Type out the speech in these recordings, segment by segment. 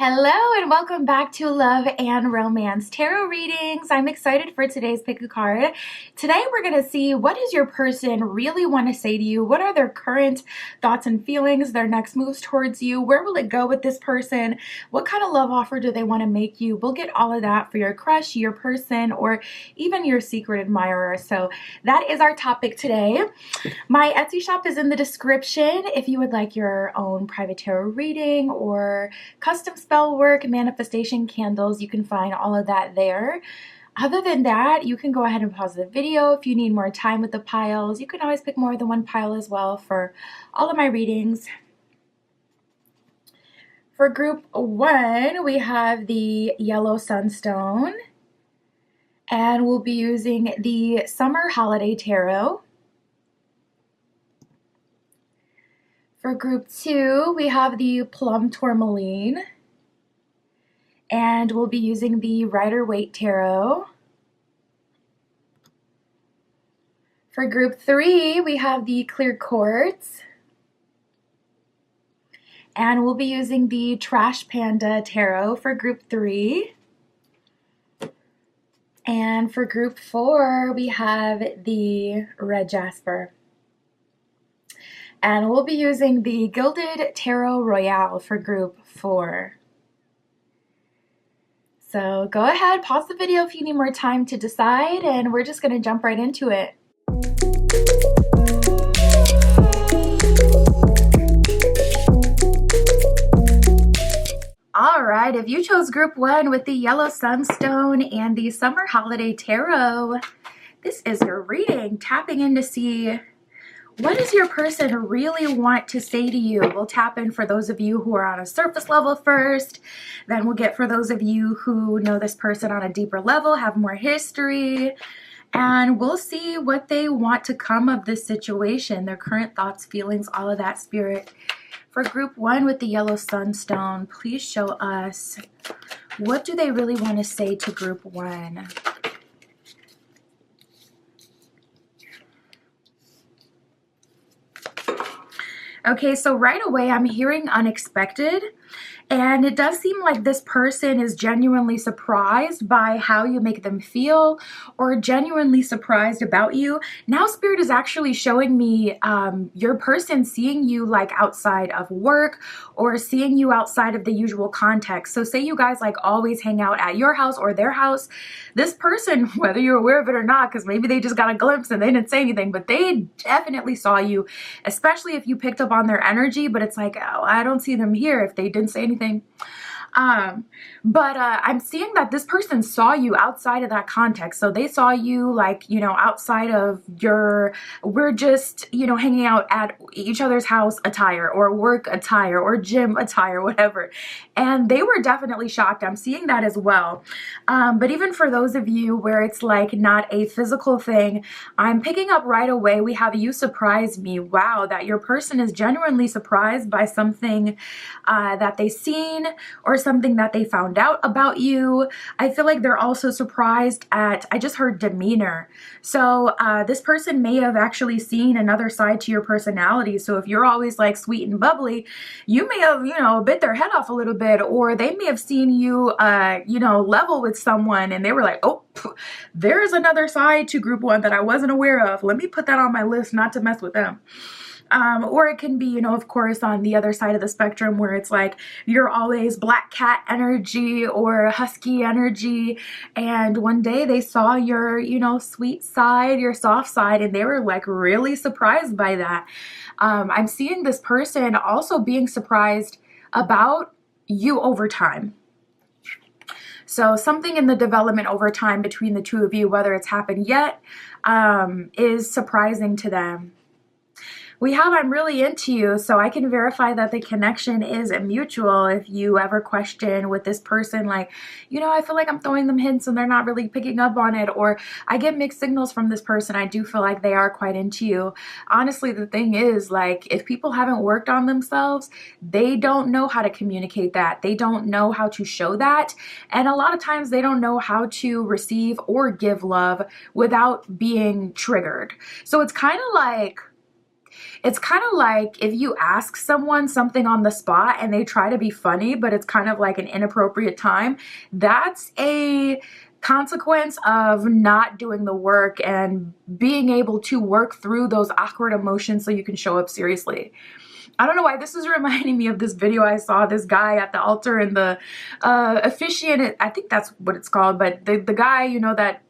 Hello and welcome back to Love and Romance Tarot Readings. I'm excited for today's pick a card. Today we're going to see what does your person really want to say to you? What are their current thoughts and feelings, their next moves towards you? Where will it go with this person? What kind of love offer do they want to make you? We'll get all of that for your crush, your person, or even your secret admirer. So that is our topic today. My Etsy shop is in the description if you would like your own private tarot reading or custom spell work, manifestation candles. You can find all of that there. Other than that, you can go ahead and pause the video if you need more time with the piles. You can always pick more than one pile as well for all of my readings. For group 1, we have the Yellow Sunstone, and we'll be using the Summer Holiday Tarot. For group 2, we have the Plum Tourmaline, and we'll be using the Rider-Waite Tarot. For group 3, we have the Clear Quartz, and we'll be using the Trash Panda Tarot for group 3. And for group 4, we have the Red Jasper. And we'll be using the Gilded Tarot Royale for group 4. So go ahead, pause the video if you need more time to decide, and we're just going to jump right into it. Alright, if you chose group 1 with the Yellow Sunstone and the Summer Holiday Tarot, this is your reading, tapping in to see what does your person really want to say to you. We'll tap in for those of you who are on a surface level first, then we'll get for those of you who know this person on a deeper level, have more history, and we'll see what they want to come of this situation, their current thoughts, feelings, all of that, spirit. For group 1 with the Yellow Sunstone, please show us what do they really want to say to group 1. Okay, so right away I'm hearing unexpected, and it does seem like this person is genuinely surprised by how you make them feel, or genuinely surprised about you. Now Spirit is actually showing me your person seeing you like outside of work, or seeing you outside of the usual context. So say you guys like always hang out at your house or their house. This person, whether you're aware of it or not, because maybe they just got a glimpse and they didn't say anything, but they definitely saw you, especially if you picked up on their energy. But it's like, oh, I don't see them here if they didn't say anything. I'm seeing that this person saw you outside of that context. So they saw you like, you know, outside of we're just, you know, hanging out at each other's house attire, or work attire, or gym attire, whatever. And they were definitely shocked. I'm seeing that as well. But even for those of you where it's like not a physical thing, I'm picking up right away. We have you surprised me. Wow, that your person is genuinely surprised by something that they seen, or something that they found out about you. I feel like they're also surprised at, I just heard demeanor. So this person may have actually seen another side to your personality. So if you're always like sweet and bubbly, you may have, you know, bit their head off a little bit, or they may have seen you, you know, level with someone, and they were like, oh, there's another side to group 1 that I wasn't aware of. Let me put that on my list not to mess with them. Or it can be, you know, of course, on the other side of the spectrum where it's like you're always black cat energy or husky energy, and one day they saw your, you know, sweet side, your soft side, and they were like really surprised by that. I'm seeing this person also being surprised about you over time. So something in the development over time between the two of you, whether it's happened yet, is surprising to them. We have I'm really into you, so I can verify that the connection is mutual. If you ever question with this person, like, you know, I feel like I'm throwing them hints and they're not really picking up on it, or I get mixed signals from this person, I do feel like they are quite into you. Honestly, the thing is, like, if people haven't worked on themselves, they don't know how to communicate that. They don't know how to show that. And a lot of times they don't know how to receive or give love without being triggered. So it's kind of like it's kind of like if you ask someone something on the spot and they try to be funny, but it's kind of like an inappropriate time. That's a consequence of not doing the work and being able to work through those awkward emotions so you can show up seriously. I don't know why this is reminding me of this video I saw, this guy at the altar and the officiant, I think that's what it's called, but the guy, you know, that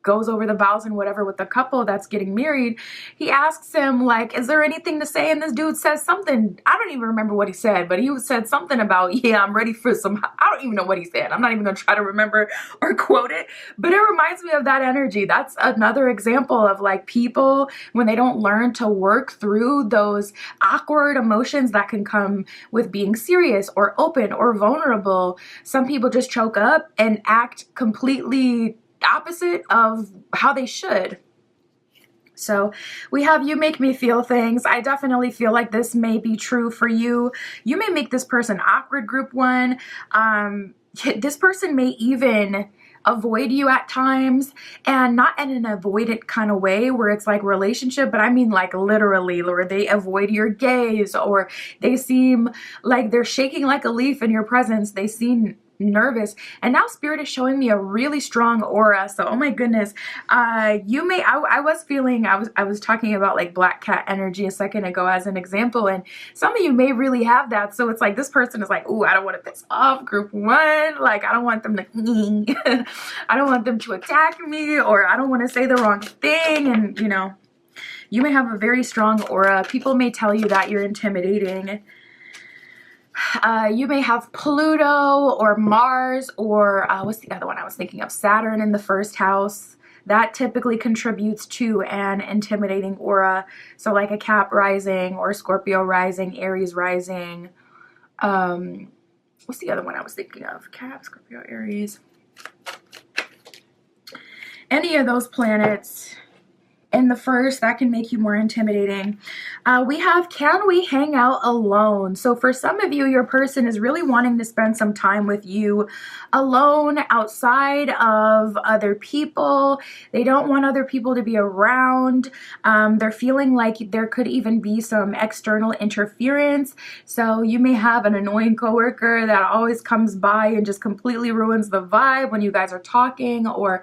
goes over the vows and whatever with the couple that's getting married, he asks him, like, is there anything to say? And this dude says something, I don't even remember what he said, but he said something about, yeah, I'm ready for some, I don't even know what he said. I'm not even gonna try to remember or quote it, but it reminds me of that energy. That's another example of like people, when they don't learn to work through those awkward emotions that can come with being serious or open or vulnerable, some people just choke up and act completely opposite of how they should. So we have you make me feel things. I definitely feel like this may be true for you. You may make this person awkward, group one. This person may even avoid you at times, and not in an avoidant kind of way where it's like relationship, but I mean like literally, where they avoid your gaze, or they seem like they're shaking like a leaf in your presence. They seem nervous, and now spirit is showing me a really strong aura. So oh my goodness, you may, I was talking about like black cat energy a second ago as an example, and some of you may really have that. So it's like this person is like, oh, I don't want to piss off group one, like I don't want them to I don't want them to attack me, or I don't want to say the wrong thing. And you know, you may have a very strong aura. People may tell you that you're intimidating. You may have Pluto or Mars, or what's the other one I was thinking of? Saturn in the first house. That typically contributes to an intimidating aura. So like a Cap rising or Scorpio rising, Aries rising. What's the other one I was thinking of? Cap, Scorpio, Aries. Any of those planets in the first, that can make you more intimidating. We have, can we hang out alone? So for some of you, your person is really wanting to spend some time with you alone, outside of other people. They don't want other people to be around. They're feeling like there could even be some external interference. So you may have an annoying coworker that always comes by and just completely ruins the vibe when you guys are talking, or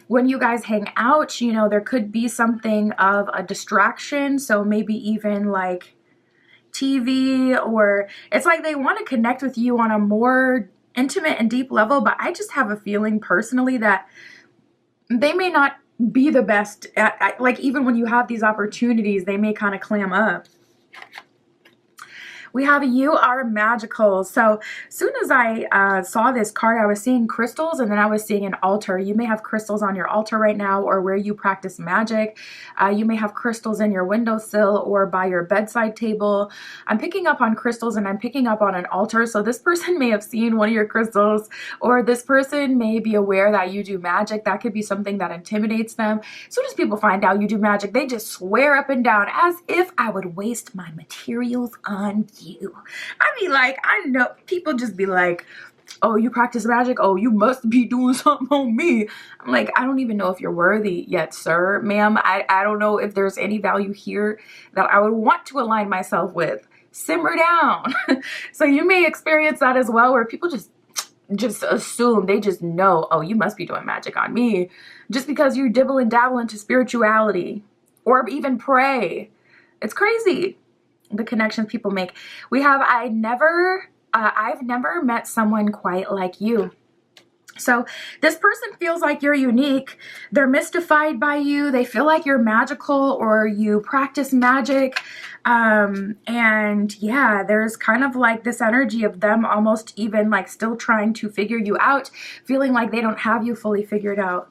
when you guys hang out, you know, there could be something of a distraction. So maybe even like TV, or it's like they want to connect with you on a more intimate and deep level. But I just have a feeling personally that they may not be the best at like, even when you have these opportunities, they may kind of clam up. We have you are magical. So as soon as I saw this card, I was seeing crystals, and then I was seeing an altar. You may have crystals on your altar right now, or where you practice magic. You may have crystals in your windowsill or by your bedside table. I'm picking up on crystals, and I'm picking up on an altar. So this person may have seen one of your crystals, or this person may be aware that you do magic. That could be something that intimidates them. As soon as people find out you do magic, they just swear up and down, as if I would waste my materials on you. I mean, like, I know people just be like, oh, you practice magic? Oh, you must be doing something on me. I'm like, I don't even know if you're worthy yet, sir, ma'am. I don't know if there's any value here that I would want to align myself with. Simmer down. So you may experience that as well, where people just assume, they just know, oh, you must be doing magic on me, just because you dibble and dabble into spirituality or even pray. It's crazy, the connections people make. We have, I've never met someone quite like you. So this person feels like you're unique. They're mystified by you. They feel like you're magical, or you practice magic. And yeah, there's kind of like this energy of them almost even like still trying to figure you out, feeling like they don't have you fully figured out.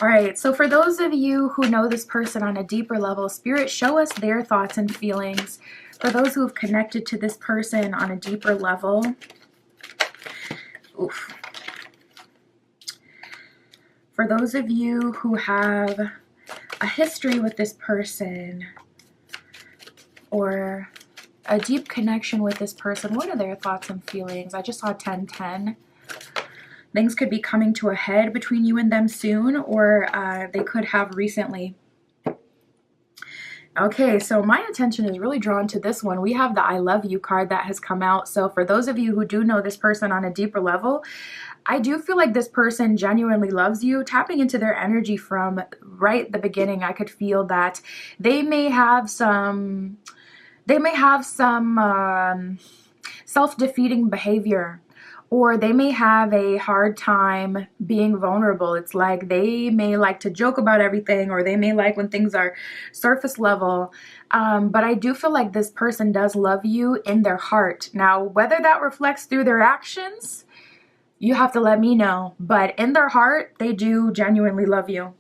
All right, so for those of you who know this person on a deeper level, Spirit, show us their thoughts and feelings. For those who have connected to this person on a deeper level. Oof. For those of you who have a history with this person, or a deep connection with this person, what are their thoughts and feelings? I just saw 1010. Things could be coming to a head between you and them soon, or they could have recently. Okay, so my attention is really drawn to this one. We have the I love you card that has come out. So for those of you who do know this person on a deeper level, I do feel like this person genuinely loves you. Tapping into their energy from right the beginning, I could feel that they may have some self-defeating behavior, or they may have a hard time being vulnerable. It's like they may like to joke about everything, or they may like when things are surface level. But I do feel like this person does love you in their heart. Now, whether that reflects through their actions, you have to let me know. But in their heart, they do genuinely love you.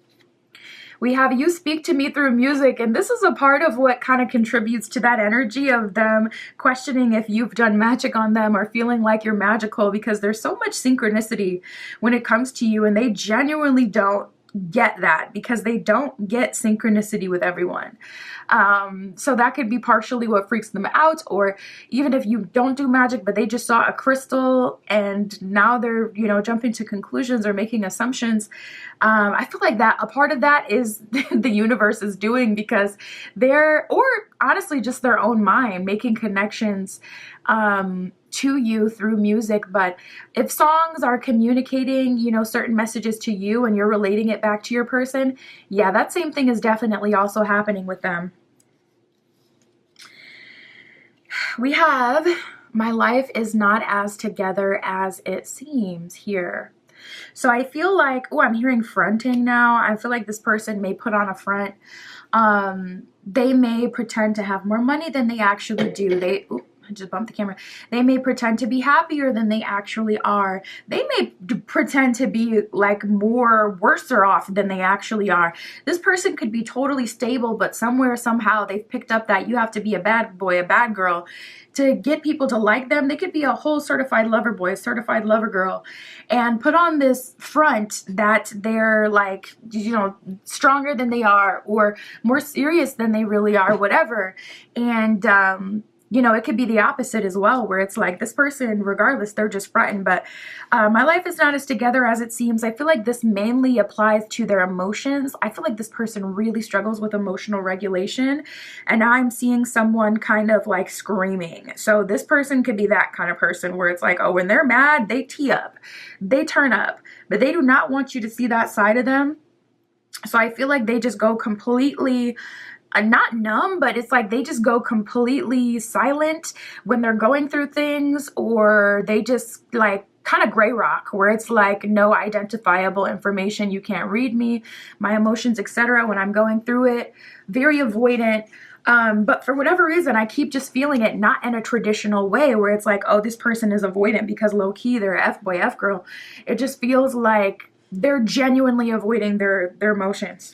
We have you speak to me through music, and this is a part of what kind of contributes to that energy of them questioning if you've done magic on them or feeling like you're magical, because there's so much synchronicity when it comes to you, and they genuinely don't get that because they don't get synchronicity with everyone. So that could be partially what freaks them out, or even if you don't do magic but they just saw a crystal and now they're, you know, jumping to conclusions or making assumptions. I feel like that a part of that is the universe is doing, because they're, or honestly just their own mind making connections to you through music. But if songs are communicating, you know, certain messages to you and you're relating it back to your person, yeah, that same thing is definitely also happening with them. We have my life is not as together as it seems here. So I feel like, oh, I'm hearing fronting now. I feel like this person may put on a front. They may pretend to have more money than they actually do. I just bumped the camera. They may pretend to be happier than they actually are. They may pretend to be like more worser off than they actually are. This person could be totally stable, but somewhere, somehow they've picked up that you have to be a bad boy, a bad girl to get people to like them. They could be a whole certified lover boy, certified lover girl, and put on this front that they're like, you know, stronger than they are or more serious than they really are, whatever. And, you know, it could be the opposite as well, where it's like this person, regardless, they're just fronting. But my life is not as together as it seems. I feel like this mainly applies to their emotions. I feel like this person really struggles with emotional regulation. And now I'm seeing someone kind of like screaming. So this person could be that kind of person where it's like, oh, when they're mad, they tee up, they turn up, but they do not want you to see that side of them. So I feel like they just go completely not numb, but it's like they just go completely silent when they're going through things, or they just like kind of gray rock, where it's like no identifiable information. You can't read me, my emotions, etc. when I'm going through it. Very avoidant. But for whatever reason, I keep just feeling it not in a traditional way where it's like, oh, this person is avoidant because low key they're F-boy, F-girl. It just feels like they're genuinely avoiding their emotions.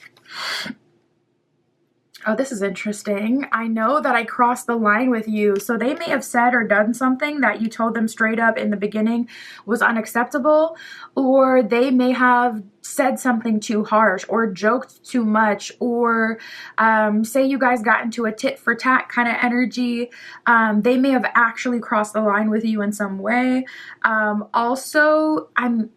Oh, this is interesting. I know that I crossed the line with you. So they may have said or done something that you told them straight up in the beginning was unacceptable, or they may have said something too harsh or joked too much, or say you guys got into a tit for tat kind of energy. They may have actually crossed the line with you in some way. Also,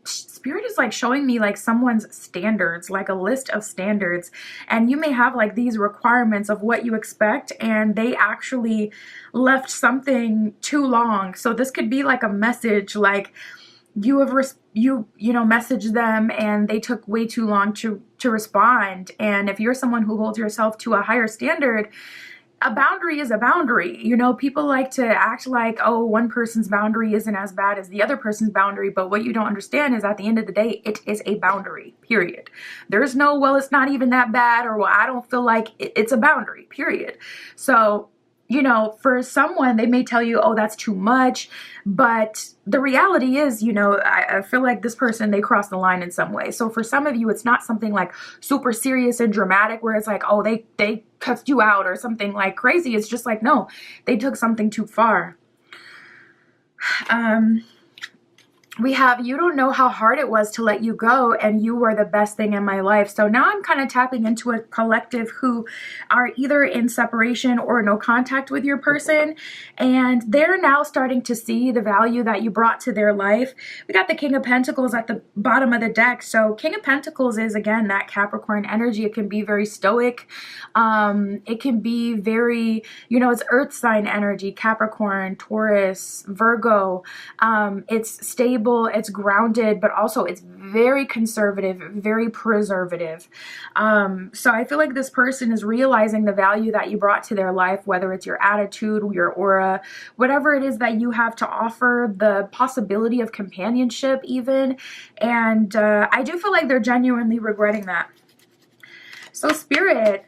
Spirit is like showing me like someone's standards, like a list of standards, and you may have like these requirements of what you expect, and they actually left something too long. So this could be like a message, like you have you know messaged them and they took way too long to respond. And if you're someone who holds yourself to a higher standard, a boundary is a boundary. You know, people like to act like, oh, one person's boundary isn't as bad as the other person's boundary. But what you don't understand is at the end of the day, it is a boundary, period. There's no, well, it's not even that bad, or well, I don't feel like it's a boundary, period. So, you know, for someone, they may tell you, oh, that's too much. But the reality is, you know, I feel like this person, they crossed the line in some way. So for some of you, it's not something like super serious and dramatic where it's like, oh, they cussed you out or something like crazy. It's just like, no, they took something too far. we have, you don't know how hard it was to let you go, and you were the best thing in my life. So now I'm kind of tapping into a collective who are either in separation or no contact with your person, and they're now starting to see the value that you brought to their life. We got the King of Pentacles at the bottom of the deck. So King of Pentacles is, again, that Capricorn energy. It can be very stoic. It can be very, you know, it's earth sign energy, Capricorn, Taurus, Virgo. It's stable, it's grounded, but also it's very conservative, very preservative. So I feel like this person is realizing the value that you brought to their life, whether it's your attitude, your aura, whatever it is that you have to offer, the possibility of companionship even. And I do feel like they're genuinely regretting that. So Spirit,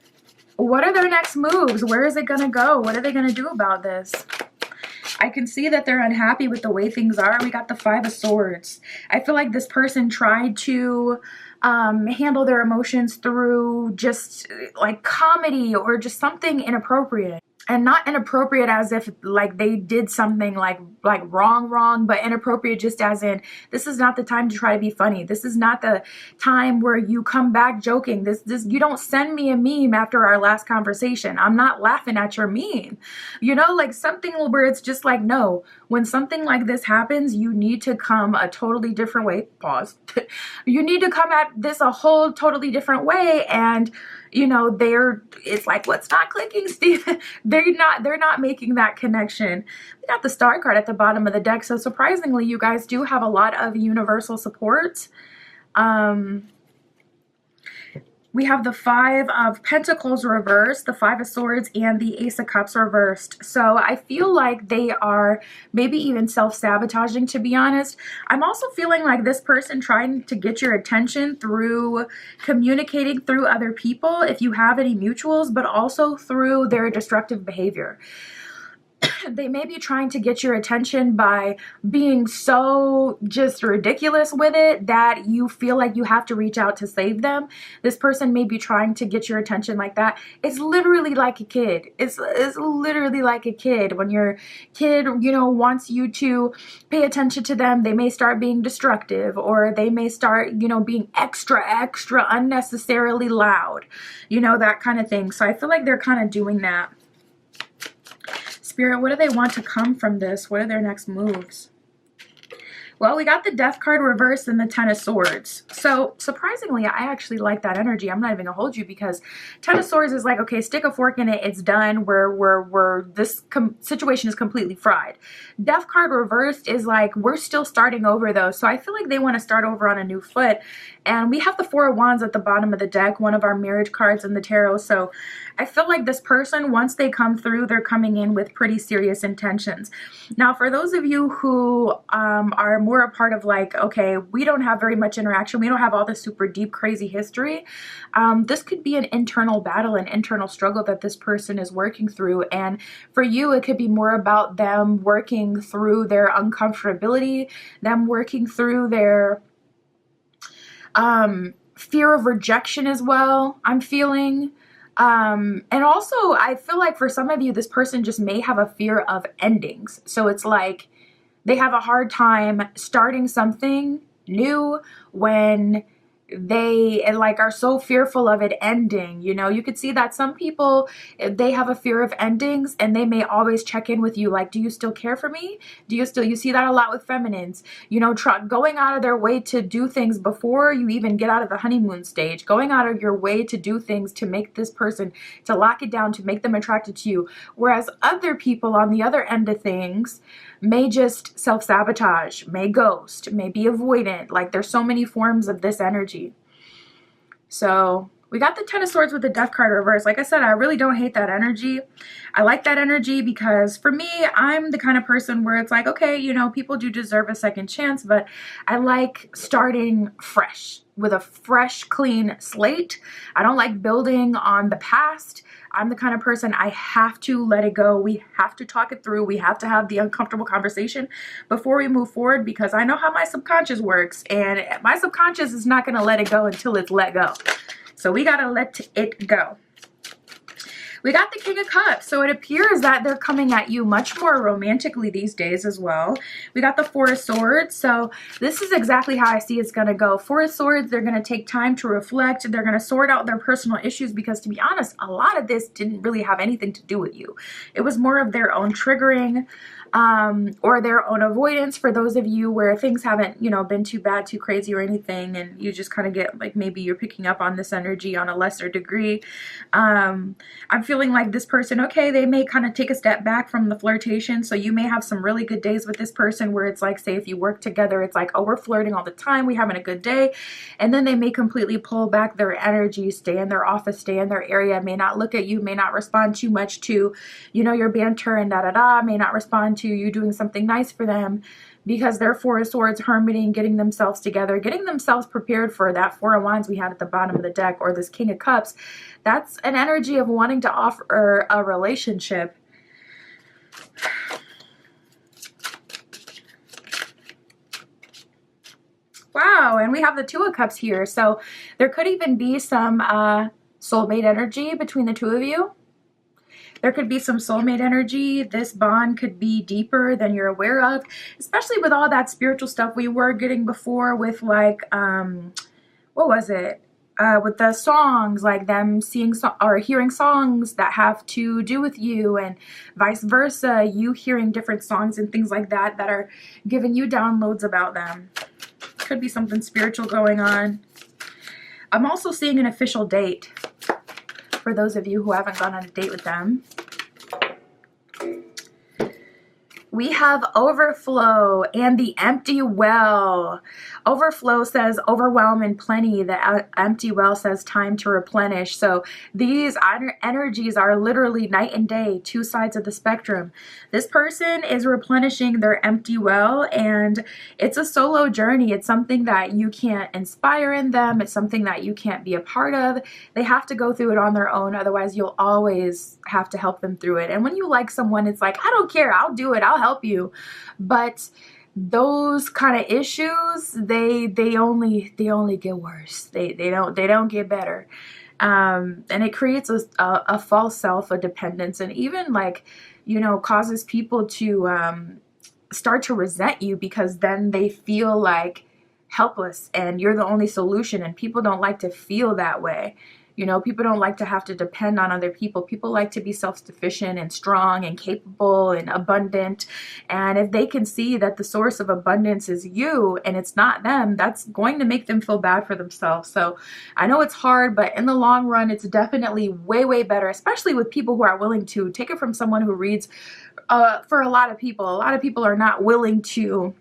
what are their next moves? Where is it going to go? What are they going to do about this? I can see that they're unhappy with the way things are. We got the Five of Swords. I feel like this person tried to handle their emotions through just like comedy or just something inappropriate. And not inappropriate as if like they did something like wrong, but inappropriate just as in, this is not the time to try to be funny. This is not the time where you come back joking. This you don't send me a meme after our last conversation. I'm not laughing at your meme. You know, like something where it's just like, no, when something like this happens, you need to come a totally different way. Pause. You need to come at this a whole totally different way. And you know, it's like, what's not clicking, Steve? They're not making that connection. We got the Star card at the bottom of the deck. So surprisingly, you guys do have a lot of universal support. We have the Five of Pentacles reversed, the Five of Swords, and the Ace of Cups reversed. So I feel like they are maybe even self-sabotaging, to be honest. I'm also feeling like this person trying to get your attention through communicating through other people, if you have any mutuals, but also through their destructive behavior. They may be trying to get your attention by being so just ridiculous with it that you feel like you have to reach out to save them. This person may be trying to get your attention like that. It's literally like a kid. It's literally like a kid. When your kid, you know, wants you to pay attention to them, they may start being destructive, or they may start, you know, being extra unnecessarily loud, you know, that kind of thing. So I feel like they're kind of doing that. Spirit, what do they want to come from this? What are their next moves? Well, we got the Death card reversed and the Ten of Swords. So surprisingly, I actually like that energy. I'm not even gonna hold you, because Ten of Swords is like, okay, stick a fork in it. It's done. This situation is completely fried. Death card reversed is like, we're still starting over though. So I feel like they want to start over on a new foot. And we have the Four of Wands at the bottom of the deck, one of our marriage cards in the tarot. So I feel like this person, once they come through, they're coming in with pretty serious intentions. Now, for those of you who are more a part of like, okay, we don't have very much interaction, we don't have all this super deep, crazy history, this could be an internal battle, an internal struggle that this person is working through. And for you, it could be more about them working through their uncomfortability, them working through their fear of rejection as well, I'm feeling. And also I feel like for some of you, this person just may have a fear of endings. So it's like they have a hard time starting something new when they like are so fearful of it ending. You know, you could see that some people, they have a fear of endings, and they may always check in with you like, do you still care for me? Do you still, you see that a lot with feminines, you know, going out of their way to do things before you even get out of the honeymoon stage, going out of your way to do things to make this person, to lock it down, to make them attracted to you. Whereas other people on the other end of things may just self-sabotage, may ghost, may be avoidant. Like there's so many forms of this energy. So we got the Ten of Swords with the Death card reversed. Like I said, I really don't hate that energy. I like that energy because for me, I'm the kind of person where it's like, okay, you know, people do deserve a second chance, but I like starting fresh with a fresh, clean slate. I don't like building on the past. I'm the kind of person, I have to let it go. We have to talk it through. We have to have the uncomfortable conversation before we move forward, because I know how my subconscious works, and my subconscious is not going to let it go until it's let go. So we got to let it go. We got the King of Cups. So it appears that they're coming at you much more romantically these days as well. We got the Four of Swords. So this is exactly how I see it's going to go. Four of Swords, they're going to take time to reflect. They're going to sort out their personal issues because, to be honest, a lot of this didn't really have anything to do with you. It was more of their own triggering, or their own avoidance, for those of you where things haven't, you know, been too bad, too crazy or anything, and you just kind of get like, maybe you're picking up on this energy on a lesser degree. I'm feeling like this person, okay, they may kind of take a step back from the flirtation, so you may have some really good days with this person where it's like, say if you work together, it's like, oh, we're flirting all the time, we're having a good day, and then they may completely pull back their energy, stay in their office, stay in their area, may not look at you, may not respond too much to, you know, your banter and da-da-da, may not respond to you doing something nice for them, because they're Four of Swords hermiting, getting themselves together, getting themselves prepared for that Four of Wands we had at the bottom of the deck, or this King of Cups. That's an energy of wanting to offer a relationship. Wow, and we have the Two of Cups here. So there could even be some soulmate energy between the two of you. There could be some soulmate energy. This bond could be deeper than you're aware of, especially with all that spiritual stuff we were getting before with, like, what was it? With the songs, like them seeing or hearing songs that have to do with you, and vice versa, you hearing different songs and things like that that are giving you downloads about them. Could be something spiritual going on. I'm also seeing an official date for those of you who haven't gone on a date with them. We have overflow and the empty well. Overflow says overwhelm and plenty. The empty well says time to replenish. So these energies are literally night and day, two sides of the spectrum. This person is replenishing their empty well, and it's a solo journey. It's something that you can't inspire in them. It's something that you can't be a part of. They have to go through it on their own. Otherwise, you'll always have to help them through it. And when you like someone, it's like, I don't care. I'll do it. I'll help you. But those kind of issues, they only get worse. They don't get better. And it creates a false self, a dependence, and even, like, you know, causes people to start to resent you, because then they feel like helpless and you're the only solution, and people don't like to feel that way. You know, people don't like to have to depend on other people. People like to be self-sufficient and strong and capable and abundant. And if they can see that the source of abundance is you and it's not them, that's going to make them feel bad for themselves. So I know it's hard, but in the long run, it's definitely way, way better, especially with people who are willing to take it from someone who reads. For a lot of people are not willing to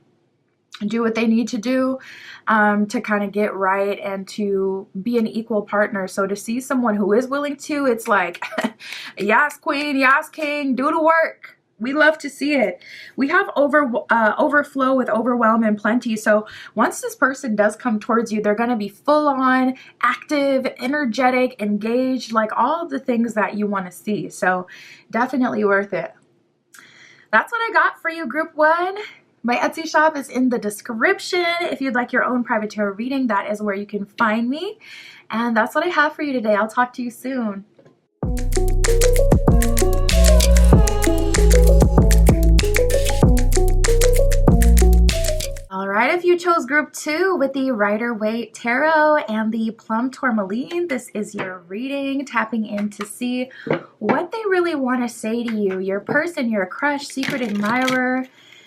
do what they need to do to kind of get right and to be an equal partner. So to see someone who is willing to, it's like, yes, queen, yes, king, do the work. We love to see it. We have overflow with overwhelm and plenty. So once this person does come towards you, they're going to be full on, active, energetic, engaged, like all of the things that you want to see. So definitely worth it. That's what I got for you, group one. My Etsy shop is in the description. If you'd like your own private tarot reading, that is where you can find me. And that's what I have for you today. I'll talk to you soon. All right, if you chose group 2 with the Rider-Waite Tarot and the Plum Tourmaline, this is your reading, tapping in to see what they really want to say to you, your person, your crush, secret admirer,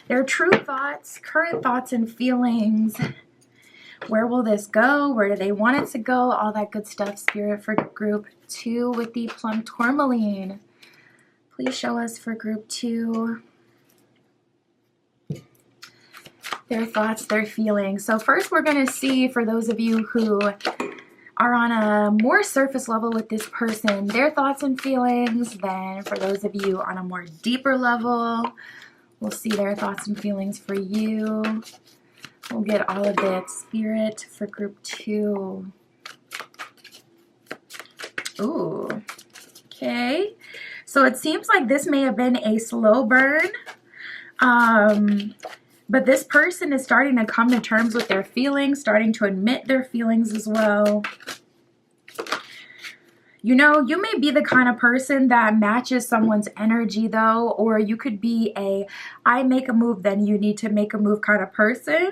their true thoughts, current thoughts and feelings. Where will this go? Where do they want it to go? All that good stuff, Spirit, for group 2 with the Plum Tourmaline. Please show us for group 2 their thoughts, their feelings. So first we're going to see, for those of you who are on a more surface level with this person, their thoughts and feelings. Then for those of you on a more deeper level, we'll see their thoughts and feelings for you. We'll get all of it, Spirit, for group 2. Ooh, okay. So it seems like this may have been a slow burn. But this person is starting to come to terms with their feelings, starting to admit their feelings as well. You know, you may be the kind of person that matches someone's energy though, or you could be a I make a move, then you need to make a move kind of person.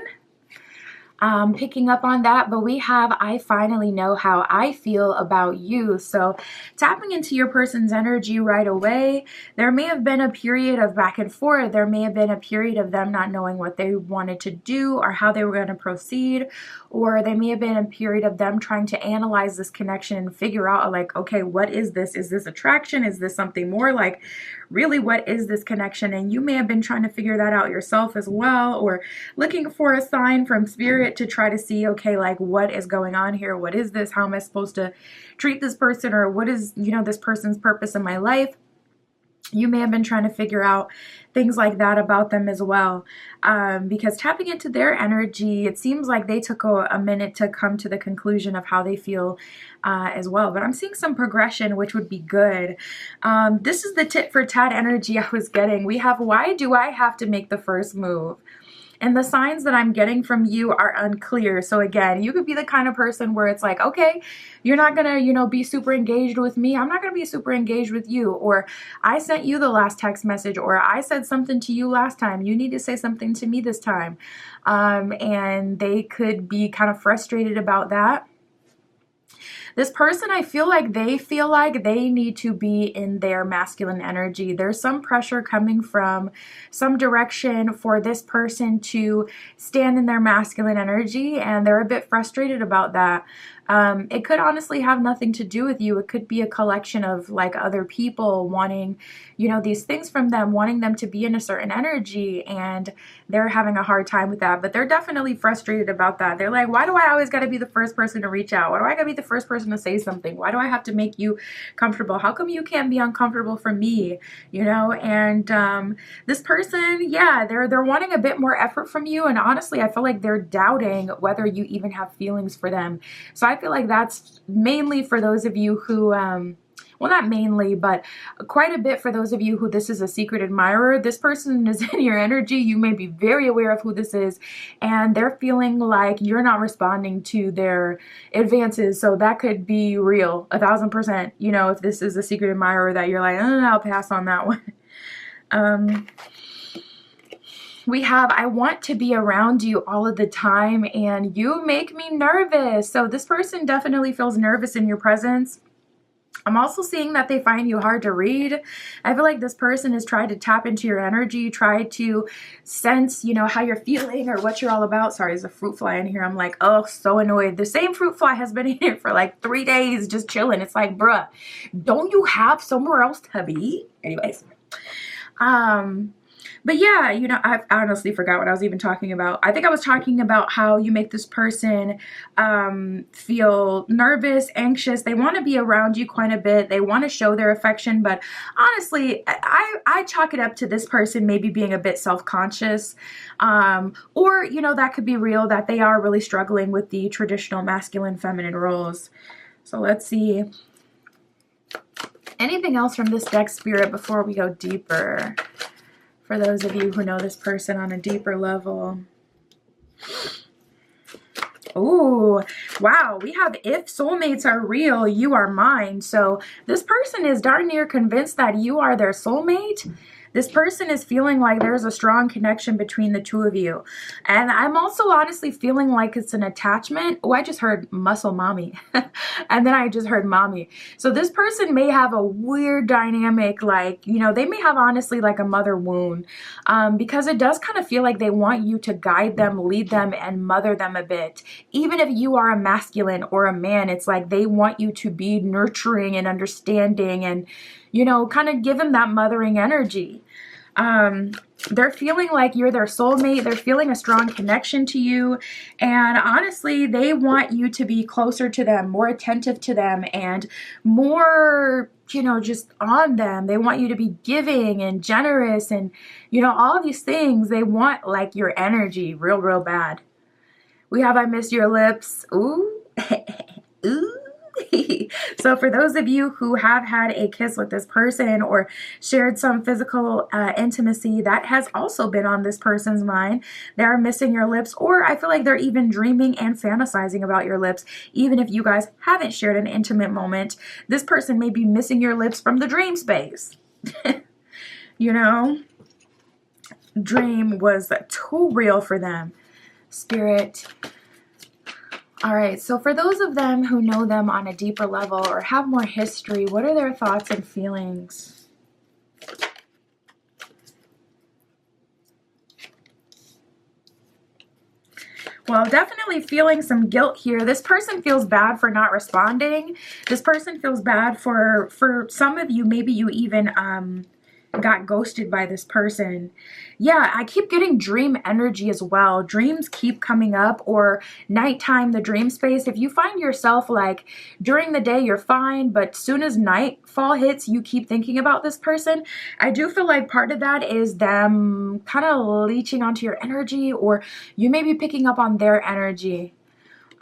Picking up on that, but we have I finally know how I feel about you. So tapping into your person's energy right away. There may have been a period of back and forth. There may have been a period of them not knowing what they wanted to do or how they were going to proceed, or they may have been a period of them trying to analyze this connection and figure out like, okay, what is this? Is this attraction? Is this something more? Like, really, what is this connection? And you may have been trying to figure that out yourself as well, or looking for a sign from spirit to try to see, okay, like, what is going on here? What is this? How am I supposed to treat this person? Or what is, you know, this person's purpose in my life? You may have been trying to figure out things like that about them as well. Because tapping into their energy, it seems like they took a minute to come to the conclusion of how they feel as well. But I'm seeing some progression, which would be good. This is the tit for tat energy I was getting. We have, why do I have to make the first move? And the signs that I'm getting from you are unclear. So again, you could be the kind of person where it's like, okay, you're not going to, you know, be super engaged with me. I'm not going to be super engaged with you. Or I sent you the last text message, or I said something to you last time. You need to say something to me this time. And they could be kind of frustrated about that. This person, I feel like they need to be in their masculine energy. There's some pressure coming from some direction for this person to stand in their masculine energy, and they're a bit frustrated about that. It could honestly have nothing to do with you. It could be a collection of like other people wanting, you know, these things from them, wanting them to be in a certain energy, and they're having a hard time with that. But they're definitely frustrated about that. They're like, why do I always got to be the first person to reach out? Why do I got to be the first person to say something? Why do I have to make you comfortable? How come you can't be uncomfortable for me? You know, and this person, yeah, they're wanting a bit more effort from you. And honestly, I feel like they're doubting whether you even have feelings for them. So I feel like that's mainly for those of you who, well, not mainly, but quite a bit for those of you who this is a secret admirer. This person is in your energy. You may be very aware of who this is, and they're feeling like you're not responding to their advances. So that could be real, 1000%. You know, if this is a secret admirer that you're like, I'll pass on that one. We have, I want to be around you all of the time, and you make me nervous. So this person definitely feels nervous in your presence. I'm also seeing that they find you hard to read. I feel like this person has tried to tap into your energy, tried to sense, you know, how you're feeling or what you're all about. Sorry, there's a fruit fly in here. I'm like, oh, so annoyed. The same fruit fly has been in here for like 3 days just chilling. It's like, bruh, don't you have somewhere else to be? Anyways. But yeah, you know, I honestly forgot what I was even talking about. I think I was talking about how you make this person feel nervous, anxious. They want to be around you quite a bit. They want to show their affection. But honestly, I chalk it up to this person maybe being a bit self-conscious. Or, you know, that could be real, that they are really struggling with the traditional masculine, feminine roles. So let's see. Anything else from this deck, Spirit, before we go deeper? For those of you who know this person on a deeper level. Oh, wow. We have, if soulmates are real, you are mine. So this person is darn near convinced that you are their soulmate. This person is feeling like there's a strong connection between the two of you. And I'm also honestly feeling like it's an attachment. Oh, I just heard muscle mommy. And then I just heard mommy. So this person may have a weird dynamic, like, you know, they may have honestly like a mother wound. Because it does kind of feel like they want you to guide them, lead them, and mother them a bit. Even if you are a masculine or a man, it's like they want you to be nurturing and understanding and, you know, kind of give them that mothering energy. They're feeling like you're their soulmate. They're feeling a strong connection to you. And honestly, they want you to be closer to them, more attentive to them, and more, you know, just on them. They want you to be giving and generous and, you know, all these things. They want like your energy real bad. We have I miss your lips. Ooh. Ooh. So for those of you who have had a kiss with this person or shared some physical intimacy, that has also been on this person's mind. They're missing your lips, or I feel like they're even dreaming and fantasizing about your lips. Even if you guys haven't shared an intimate moment, this person may be missing your lips from the dream space. You know, dream was too real for them. Spirit. All right, so for those of them who know them on a deeper level or have more history, what are their thoughts and feelings? Well, definitely feeling some guilt here. This person feels bad for not responding. This person feels bad for some of you, maybe you even got ghosted by this person. Yeah, I keep getting dream energy as well. Dreams keep coming up, or nighttime, the dream space. If you find yourself like during the day you're fine, but soon as nightfall hits, you keep thinking about this person. I do feel like part of that is them kind of leeching onto your energy, or you may be picking up on their energy,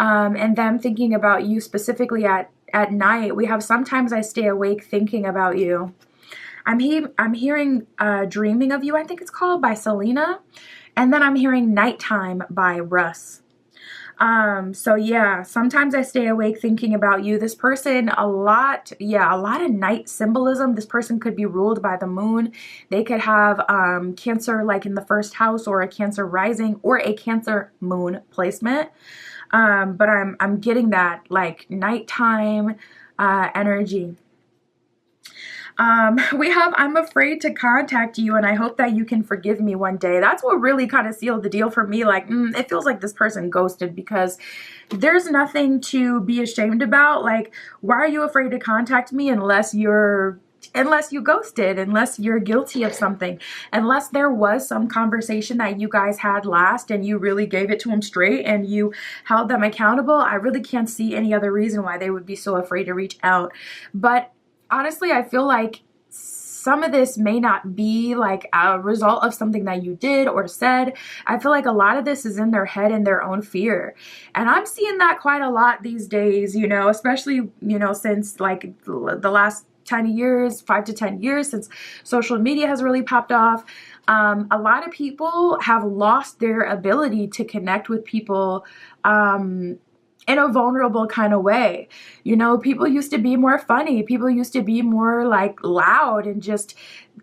and them thinking about you specifically at night. We have sometimes I stay awake thinking about you. I'm hearing Dreaming of You, I think it's called, by Selena. And then I'm hearing Nighttime by Russ. So yeah, sometimes I stay awake thinking about you. This person, a lot of night symbolism. This person could be ruled by the moon. They could have Cancer like in the first house, or a Cancer rising, or a Cancer moon placement. But I'm getting that like nighttime energy. We have, I'm afraid to contact you and I hope that you can forgive me one day. That's what really kind of sealed the deal for me. Like, it feels like this person ghosted, because there's nothing to be ashamed about. Like, why are you afraid to contact me unless you ghosted, unless you're guilty of something, unless there was some conversation that you guys had last and you really gave it to them straight and you held them accountable? I really can't see any other reason why they would be so afraid to reach out. But honestly, I feel like some of this may not be like a result of something that you did or said. I feel like a lot of this is in their head and their own fear. And I'm seeing that quite a lot these days, you know, especially, you know, since like the last 10 years, 5 to 10 years, since social media has really popped off. A lot of people have lost their ability to connect with people in a vulnerable kind of way. You know, people used to be more funny. People used to be more like loud and just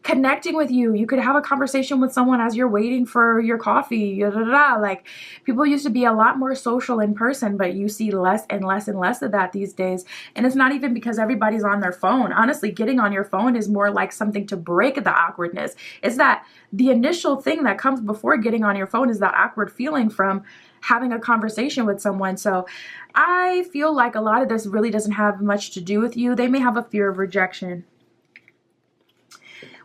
connecting with you. You could have a conversation with someone as you're waiting for your coffee. Like, people used to be a lot more social in person, but you see less and less and less of that these days. And it's not even because everybody's on their phone. Honestly, getting on your phone is more like something to break the awkwardness. It's that the initial thing that comes before getting on your phone is that awkward feeling from having a conversation with someone. So I feel like a lot of this really doesn't have much to do with you. They may have a fear of rejection.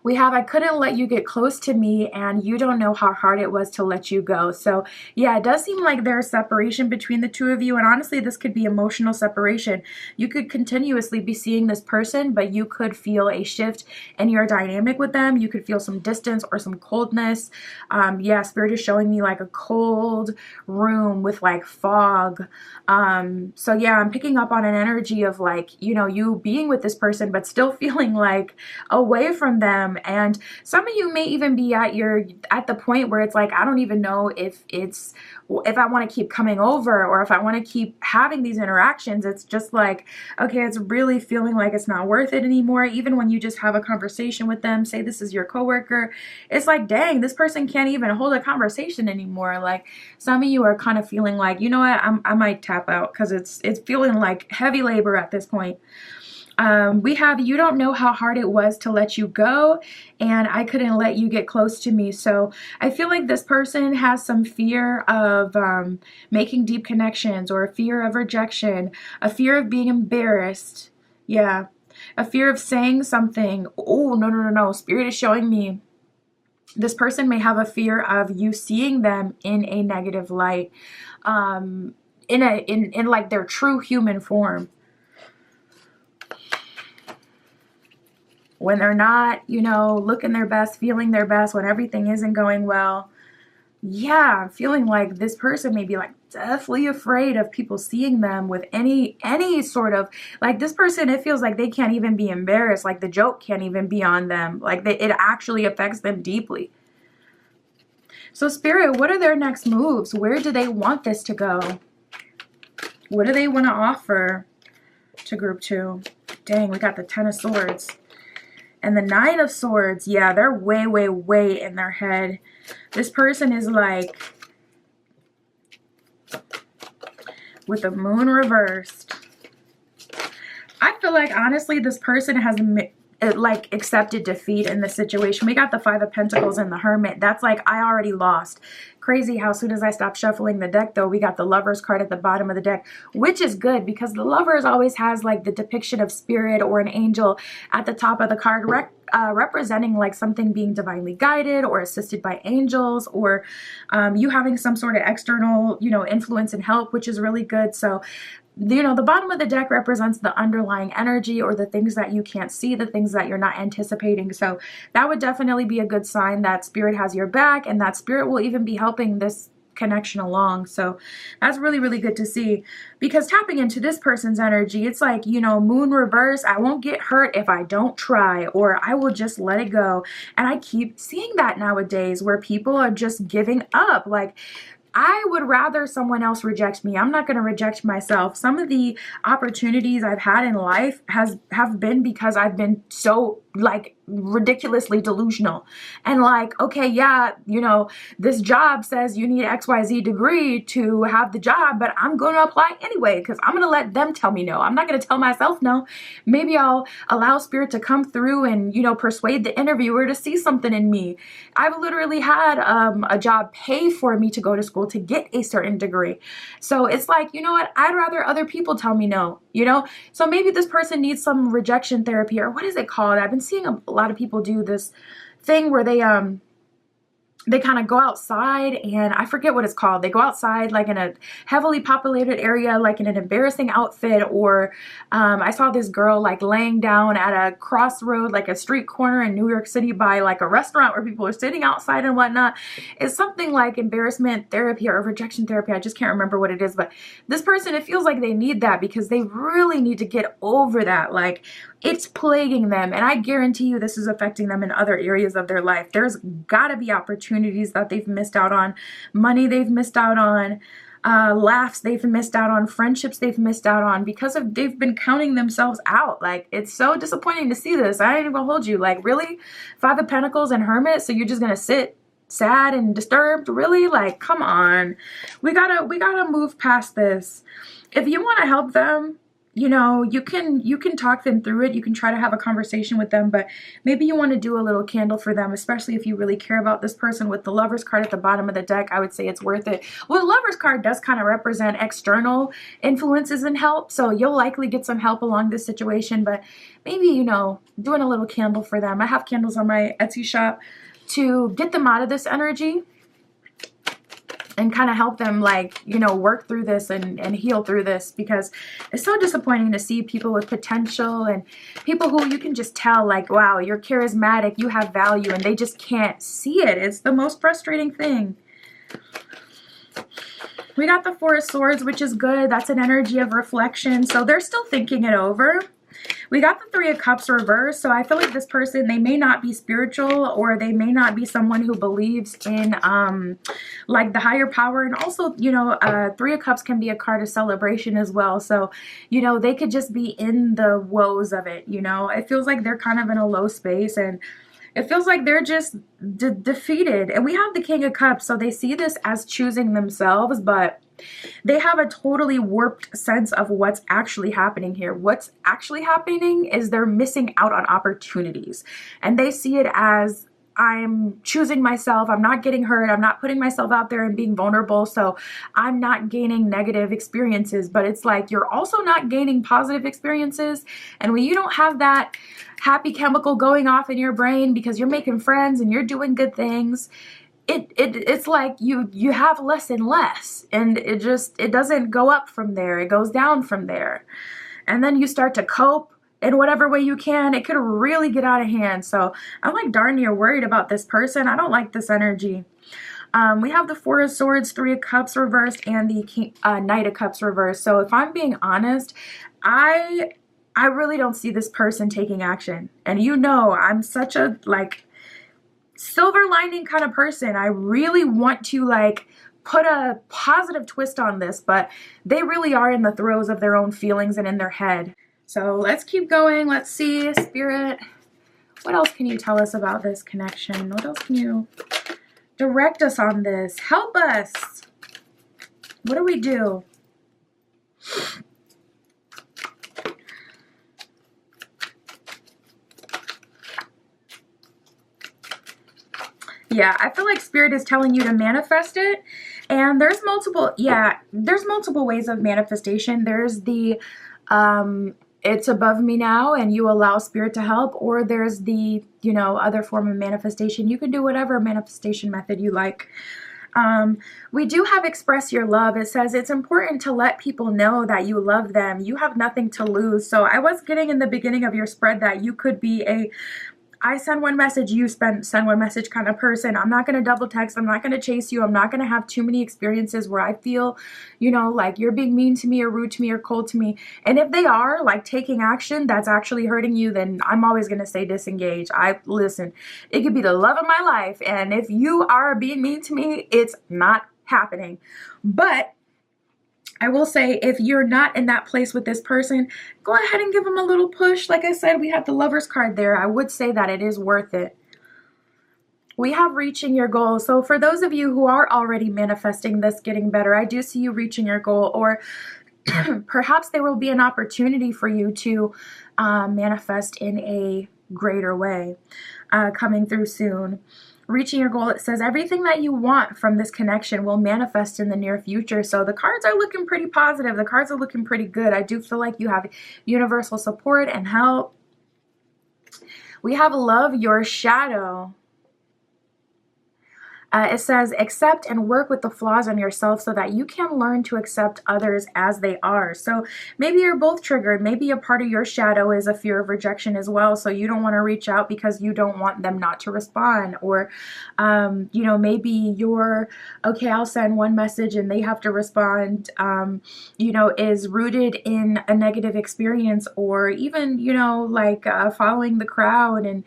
We have, I couldn't let you get close to me and you don't know how hard it was to let you go. So yeah, it does seem like there's separation between the two of you. And honestly, this could be emotional separation. You could continuously be seeing this person, but you could feel a shift in your dynamic with them. You could feel some distance or some coldness. Yeah, Spirit is showing me like a cold room with like fog. So yeah, I'm picking up on an energy of like, you know, you being with this person, but still feeling like away from them. And some of you may even be at the point where it's like, I don't even know if I want to keep coming over or if I want to keep having these interactions. It's just like, okay, it's really feeling like it's not worth it anymore. Even when you just have a conversation with them, say this is your coworker, it's like, dang, this person can't even hold a conversation anymore. Like, some of you are kind of feeling like, you know what, I might tap out, because it's feeling like heavy labor at this point. We have, you don't know how hard it was to let you go, and I couldn't let you get close to me. So I feel like this person has some fear of making deep connections, or a fear of rejection, a fear of being embarrassed. Yeah, a fear of saying something. Oh, no. Spirit is showing me this person may have a fear of you seeing them in a negative light, in like their true human form. When they're not, you know, looking their best, feeling their best, when everything isn't going well. Yeah, I'm feeling like this person may be like deathly afraid of people seeing them with any sort of, like, this person, it feels like they can't even be embarrassed. Like the joke can't even be on them. Like it actually affects them deeply. So Spirit, what are their next moves? Where do they want this to go? What do they want to offer to group 2? Dang, we got the 10 of Swords. And the 9 of Swords. Yeah, they're way, way, way in their head. This person is like, with the Moon reversed. I feel like, honestly, this person has like accepted defeat in this situation. We got the 5 of Pentacles and the Hermit. That's like, I already lost. Crazy how soon as I stopped shuffling the deck, though, we got the Lovers card at the bottom of the deck, which is good because the Lovers always has like the depiction of spirit or an angel at the top of the card, representing like something being divinely guided or assisted by angels, or you having some sort of external, you know, influence and help, which is really good. So, you know, the bottom of the deck represents the underlying energy or the things that you can't see, the things that you're not anticipating. So that would definitely be a good sign that Spirit has your back, and that Spirit will even be helping this connection along. So that's really, really good to see, because tapping into this person's energy, it's like, you know, Moon reverse, I won't get hurt if I don't try, or I will just let it go. And I keep seeing that nowadays where people are just giving up. Like, I would rather someone else reject me. I'm not going to reject myself. Some of the opportunities I've had in life have been because I've been so like ridiculously delusional, and like, okay, yeah, you know, this job says you need XYZ degree to have the job, but I'm going to apply anyway because I'm going to let them tell me no. I'm not going to tell myself no. Maybe I'll allow Spirit to come through and, you know, persuade the interviewer to see something in me. I've literally had a job pay for me to go to school to get a certain degree. So it's like, you know what, I'd rather other people tell me no, you know. So maybe this person needs some rejection therapy, or what is it called? I've been seeing a lot of people do this thing where they kind of go outside, and I forget what it's called. They go outside like in a heavily populated area, like in an embarrassing outfit, or I saw this girl like laying down at a crossroad, like a street corner in New York City by like a restaurant where people are sitting outside and whatnot. It's something like embarrassment therapy or rejection therapy. I just can't remember what it is, but this person, it feels like they need that because they really need to get over that. Like, it's plaguing them, and I guarantee you this is affecting them in other areas of their life. There's got to be opportunities that they've missed out on, money they've missed out on, laughs they've missed out on, friendships they've missed out on because of they've been counting themselves out. Like, it's so disappointing to see this. I ain't even gonna hold you. Like, really? 5 of Pentacles and Hermit, so you're just gonna sit sad and disturbed? Really? Like, come on. We gotta move past this. If you want to help them, you know, you can talk them through it. You can try to have a conversation with them, but maybe you want to do a little candle for them, especially if you really care about this person. With the Lovers card at the bottom of the deck, I would say it's worth it. Well, the Lovers card does kind of represent external influences and help, so you'll likely get some help along this situation, but maybe, you know, doing a little candle for them. I have candles on my Etsy shop to get them out of this energy and kind of help them, like, you know, work through this and heal through this, because it's so disappointing to see people with potential and people who you can just tell, like, wow, you're charismatic, you have value, and they just can't see it. It's the most frustrating thing. We got the 4 of Swords, which is good. That's an energy of reflection, so they're still thinking it over. We got the 3 of Cups reversed, so I feel like this person, they may not be spiritual, or they may not be someone who believes in like the higher power. And also, you know, 3 of Cups can be a card of celebration as well. So, you know, they could just be in the woes of it, you know. It feels like they're kind of in a low space, and it feels like they're just defeated. And we have the King of Cups, so they see this as choosing themselves, but they have a totally warped sense of what's actually happening here. What's actually happening is they're missing out on opportunities, and they see it as, I'm choosing myself, I'm not getting hurt, I'm not putting myself out there and being vulnerable, so I'm not gaining negative experiences. But it's like, you're also not gaining positive experiences, and when you don't have that happy chemical going off in your brain because you're making friends and you're doing good things, it's like you have less and less, and it doesn't go up from there, it goes down from there. And then you start to cope in whatever way you can. It could really get out of hand. So I'm like darn near worried about this person. I don't like this energy. We have the Four of Swords, Three of Cups reversed, and the Knight of Cups reversed. So if I'm being honest, I really don't see this person taking action. And you know, I'm such a like silver lining kind of person. I really want to like put a positive twist on this, but they really are in the throes of their own feelings and in their head. So let's keep going. Let's see, Spirit, what else can you tell us about this connection? What else can you direct us on this? Help us. What do we do? Yeah, I feel like Spirit is telling you to manifest it. And there's multiple ways of manifestation. There's the it's above me now and you allow Spirit to help, or there's the, you know, other form of manifestation. You can do whatever manifestation method you like. We do have express your love. It says it's important to let people know that you love them. You have nothing to lose. So I was getting in the beginning of your spread that you could be a I send one message, you send one message kind of person. I'm not going to double text. I'm not going to chase you. I'm not going to have too many experiences where I feel, you know, like you're being mean to me or rude to me or cold to me. And if they are like taking action that's actually hurting you, then I'm always going to say disengage. Listen, it could be the love of my life. And if you are being mean to me, it's not happening. But I will say, if you're not in that place with this person, go ahead and give them a little push. Like I said, we have the Lovers card there. I would say that it is worth it. We have reaching your goal. So for those of you who are already manifesting this getting better, I do see you reaching your goal, or perhaps there will be an opportunity for you to manifest in a greater way coming through soon. Reaching your goal, it says everything that you want from this connection will manifest in the near future. So the cards are looking pretty positive. The cards are looking pretty good. I do feel like you have universal support and help. We have love your shadow. It says accept and work with the flaws in yourself so that you can learn to accept others as they are. So maybe you're both triggered. Maybe a part of your shadow is a fear of rejection as well. So you don't want to reach out because you don't want them not to respond. Or, you know, maybe you're, okay, I'll send one message and they have to respond, you know, is rooted in a negative experience, or even, you know, like following the crowd and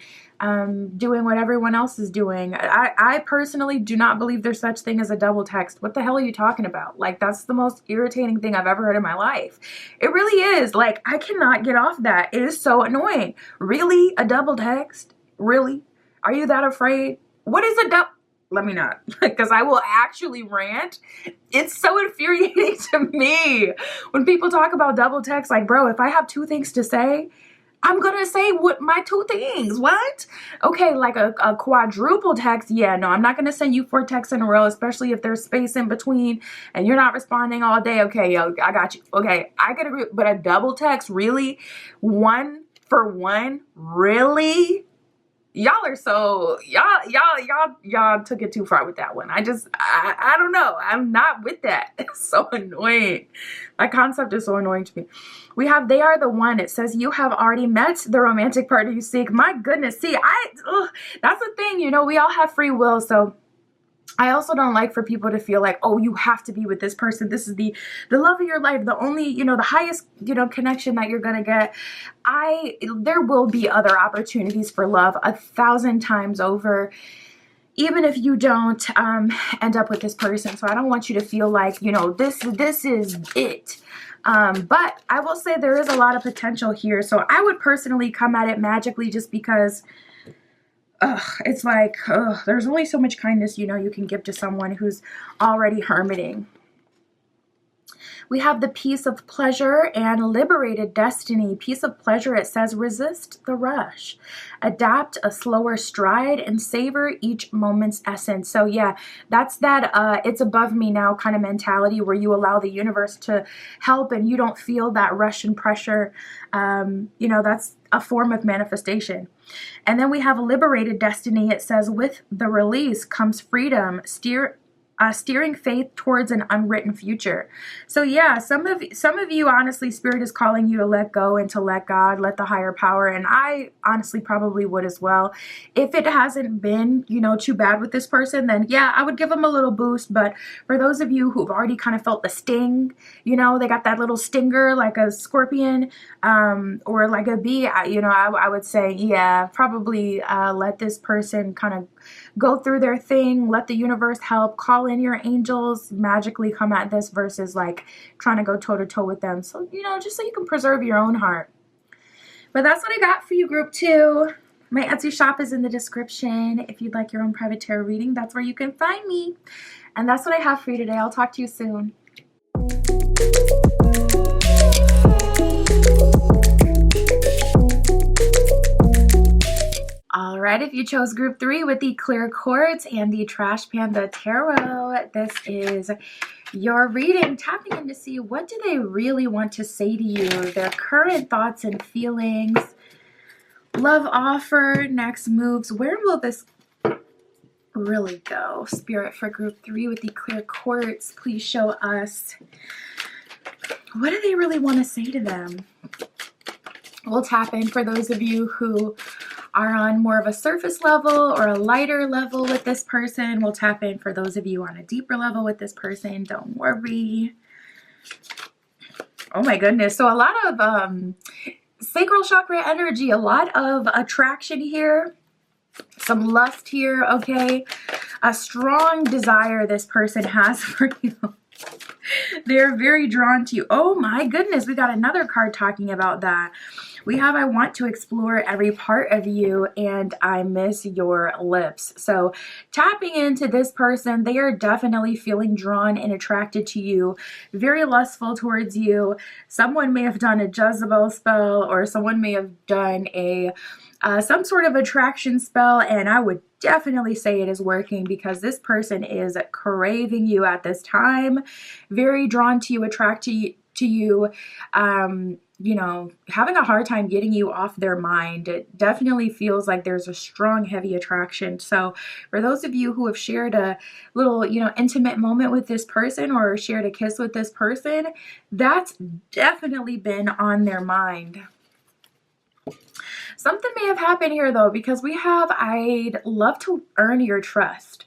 doing what everyone else is doing. I personally do not believe there's such thing as a double text. What the hell are you talking about? Like, that's the most irritating thing I've ever heard in my life. It really is. Like, I cannot get off that. It is so annoying. Really? A double text? Really? Are you that afraid? What is a double? Let me not, because I will actually rant. It's so infuriating to me when people talk about double text. Like, bro, if I have two things to say, I'm going to say what my two things. What? Okay, like a quadruple text. Yeah, no, I'm not going to send you 4 texts in a row, especially if there's space in between and you're not responding all day. Okay, yo, I got you. Okay, I could agree. But a double text, really? 1 for 1? Really? Y'all are so, y'all took it too far with that one. I don't know. I'm not with that. It's so annoying. That concept is so annoying to me. We have, they are the one. It says you have already met the romantic partner you seek. My goodness. See, that's the thing, you know, we all have free will. So I also don't like for people to feel like, oh, you have to be with this person. This is the love of your life, the only, you know, the highest, you know, connection that you're going to get. There will be other opportunities for love 1,000 times over, even if you don't end up with this person. So I don't want you to feel like, you know, this is it. But I will say there is a lot of potential here. So I would personally come at it magically, just because it's like, there's only so much kindness, you know, you can give to someone who's already hermiting. We have the piece of pleasure and liberated destiny. Piece of pleasure, it says resist the rush, adapt a slower stride, and savor each moment's essence. So yeah, that's that it's above me now kind of mentality, where you allow the universe to help and you don't feel that rush and pressure. You know, that's a form of manifestation. And then we have a liberated destiny. It says with the release comes freedom. steering faith towards an unwritten future. So yeah, some of you, honestly, Spirit is calling you to let go and to let God, let the higher power. And I honestly probably would as well. If it hasn't been, too bad with this person, then yeah, I would give them a little boost. But for those of you who've already kind of felt the sting, they got that little stinger like a scorpion, or like a bee, I would say, yeah, probably let this person kind of go through their thing, let the universe help, call in your angels, magically come at this versus like trying to go toe to toe with them. So, just so you can preserve your own heart. But that's what I got for you, group 2. My Etsy shop is in the description. If you'd like your own private tarot reading, that's where you can find me. And that's what I have for you today. I'll talk to you soon. All right, if you chose group 3 with the clear quartz and the Trash Panda Tarot, this is your reading, tapping in to see what do they really want to say to you, their current thoughts and feelings, love offer, next moves. Where will this really go? Spirit, for group 3 with the clear quartz, please show us, what do they really want to say to them? We'll tap in for those of you who are on more of a surface level or a lighter level with this person. We'll tap in for those of you on a deeper level with this person. Don't worry. Oh my goodness. So a lot of sacral chakra energy, a lot of attraction here, some lust here, okay? A strong desire this person has for you. They're very drawn to you. Oh my goodness, we got another card talking about that. We have, I want to explore every part of you and I miss your lips. So tapping into this person, they are definitely feeling drawn and attracted to you, very lustful towards you. Someone may have done a Jezebel spell, or someone may have done a some sort of attraction spell, and I would definitely say it is working, because this person is craving you at this time, very drawn to you, attracted to you, having a hard time getting you off their mind. It definitely feels like there's a strong, heavy attraction. So for those of you who have shared a little, intimate moment with this person, or shared a kiss with this person, that's definitely been on their mind. Something may have happened here though, because we have, I'd love to earn your trust.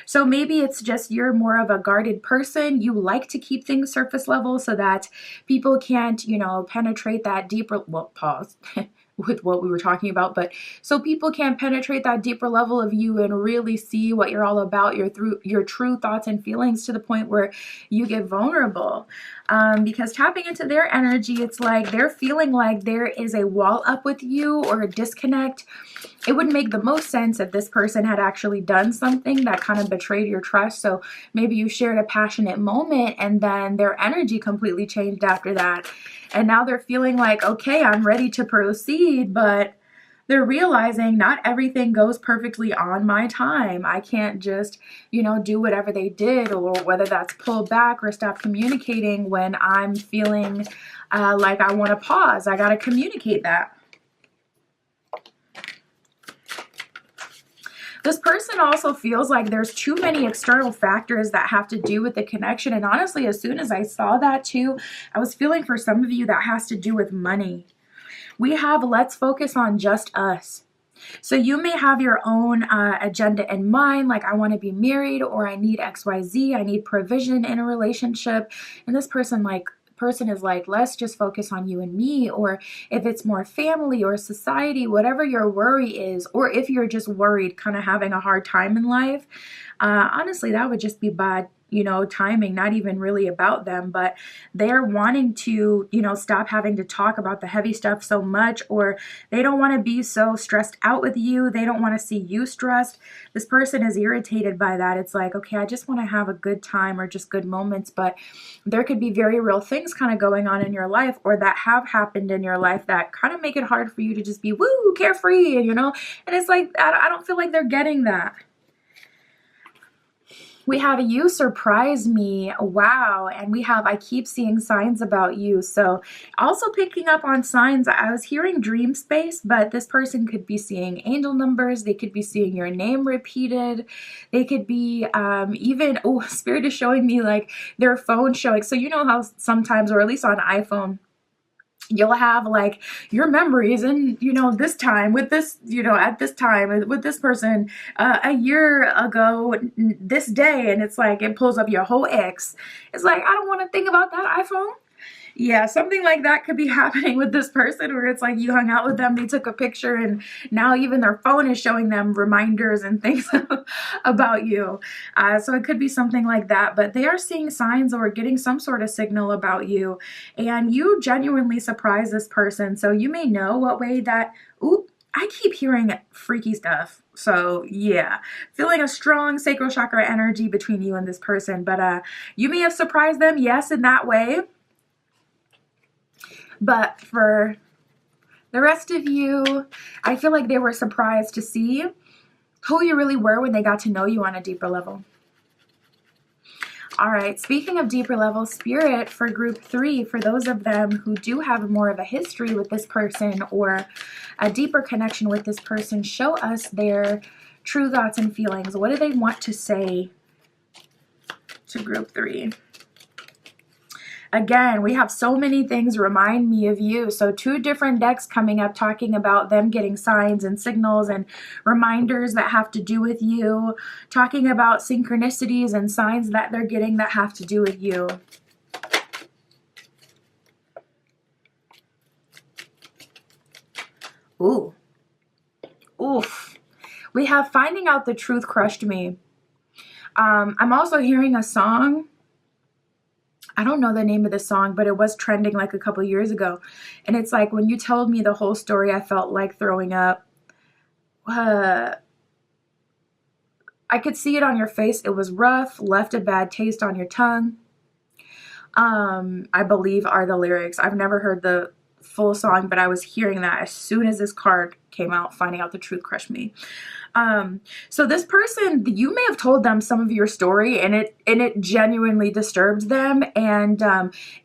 So maybe it's just you're more of a guarded person. You like to keep things surface level so that people can't, penetrate that deeper, well, pause with what we were talking about, but so people can't penetrate that deeper level of you and really see what you're all about, your true thoughts and feelings, to the point where you get vulnerable. Because tapping into their energy, it's like they're feeling like there is a wall up with you, or a disconnect. It would make the most sense if this person had actually done something that kind of betrayed your trust. So maybe you shared a passionate moment and then their energy completely changed after that. And now they're feeling like, okay, I'm ready to proceed, but they're realizing not everything goes perfectly on my time. I can't just, do whatever they did, or whether that's pull back or stop communicating when I'm feeling like I want to pause. I got to communicate that. This person also feels like there's too many external factors that have to do with the connection. And honestly, as soon as I saw that too, I was feeling for some of you that has to do with money. We have, let's focus on just us. So you may have your own agenda in mind, like I want to be married, or I need XYZ, I need provision in a relationship. And this person is like, let's just focus on you and me. Or if it's more family or society, whatever your worry is, or if you're just worried, kind of having a hard time in life, honestly, that would just be bad, timing, not even really about them, but they're wanting to, stop having to talk about the heavy stuff so much, or they don't want to be so stressed out with you. They don't want to see you stressed. This person is irritated by that. It's like, okay, I just want to have a good time, or just good moments, but there could be very real things kind of going on in your life, or that have happened in your life, that kind of make it hard for you to just be woo, carefree, and it's like, I don't feel like they're getting that. We have you surprise me. Wow. And we have I keep seeing signs about you. So also picking up on signs. I was hearing dream space, but this person could be seeing angel numbers. They could be seeing your name repeated. They could be even, oh, Spirit is showing me like their phone showing. So you know how sometimes, or at least on iPhone, you'll have like your memories and this time with this at this time with this person a year ago this day, and it's like it pulls up your whole ex. It's like, I don't want to think about that iPhone. Yeah, something like that could be happening with this person, where it's like you hung out with them, they took a picture, and now even their phone is showing them reminders and things about you. So it could be something like that, but they are seeing signs or getting some sort of signal about you, and you genuinely surprise this person. So you may know what way that, ooh, I keep hearing freaky stuff. So yeah, feeling a strong sacral chakra energy between you and this person, but you may have surprised them, yes, in that way. But for the rest of you, I feel like they were surprised to see who you really were when they got to know you on a deeper level. All right, speaking of deeper level, Spirit, for group 3, for those of them who do have more of a history with this person or a deeper connection with this person, show us their true thoughts and feelings. What do they want to say to group 3? Again, we have so many things remind me of you. So 2 different decks coming up talking about them getting signs and signals and reminders that have to do with you, talking about synchronicities and signs that they're getting that have to do with you. Ooh. Oof. We have finding out the truth crushed me. I'm also hearing a song. I don't know the name of the song, but it was trending like a couple years ago. And it's like, when you told me the whole story, I felt like throwing up. I could see it on your face. It was rough, left a bad taste on your tongue. I believe are the lyrics. I've never heard the full song, but I was hearing that as soon as this card came out, finding out the truth crushed me. So this person, you may have told them some of your story, and it genuinely disturbed them. And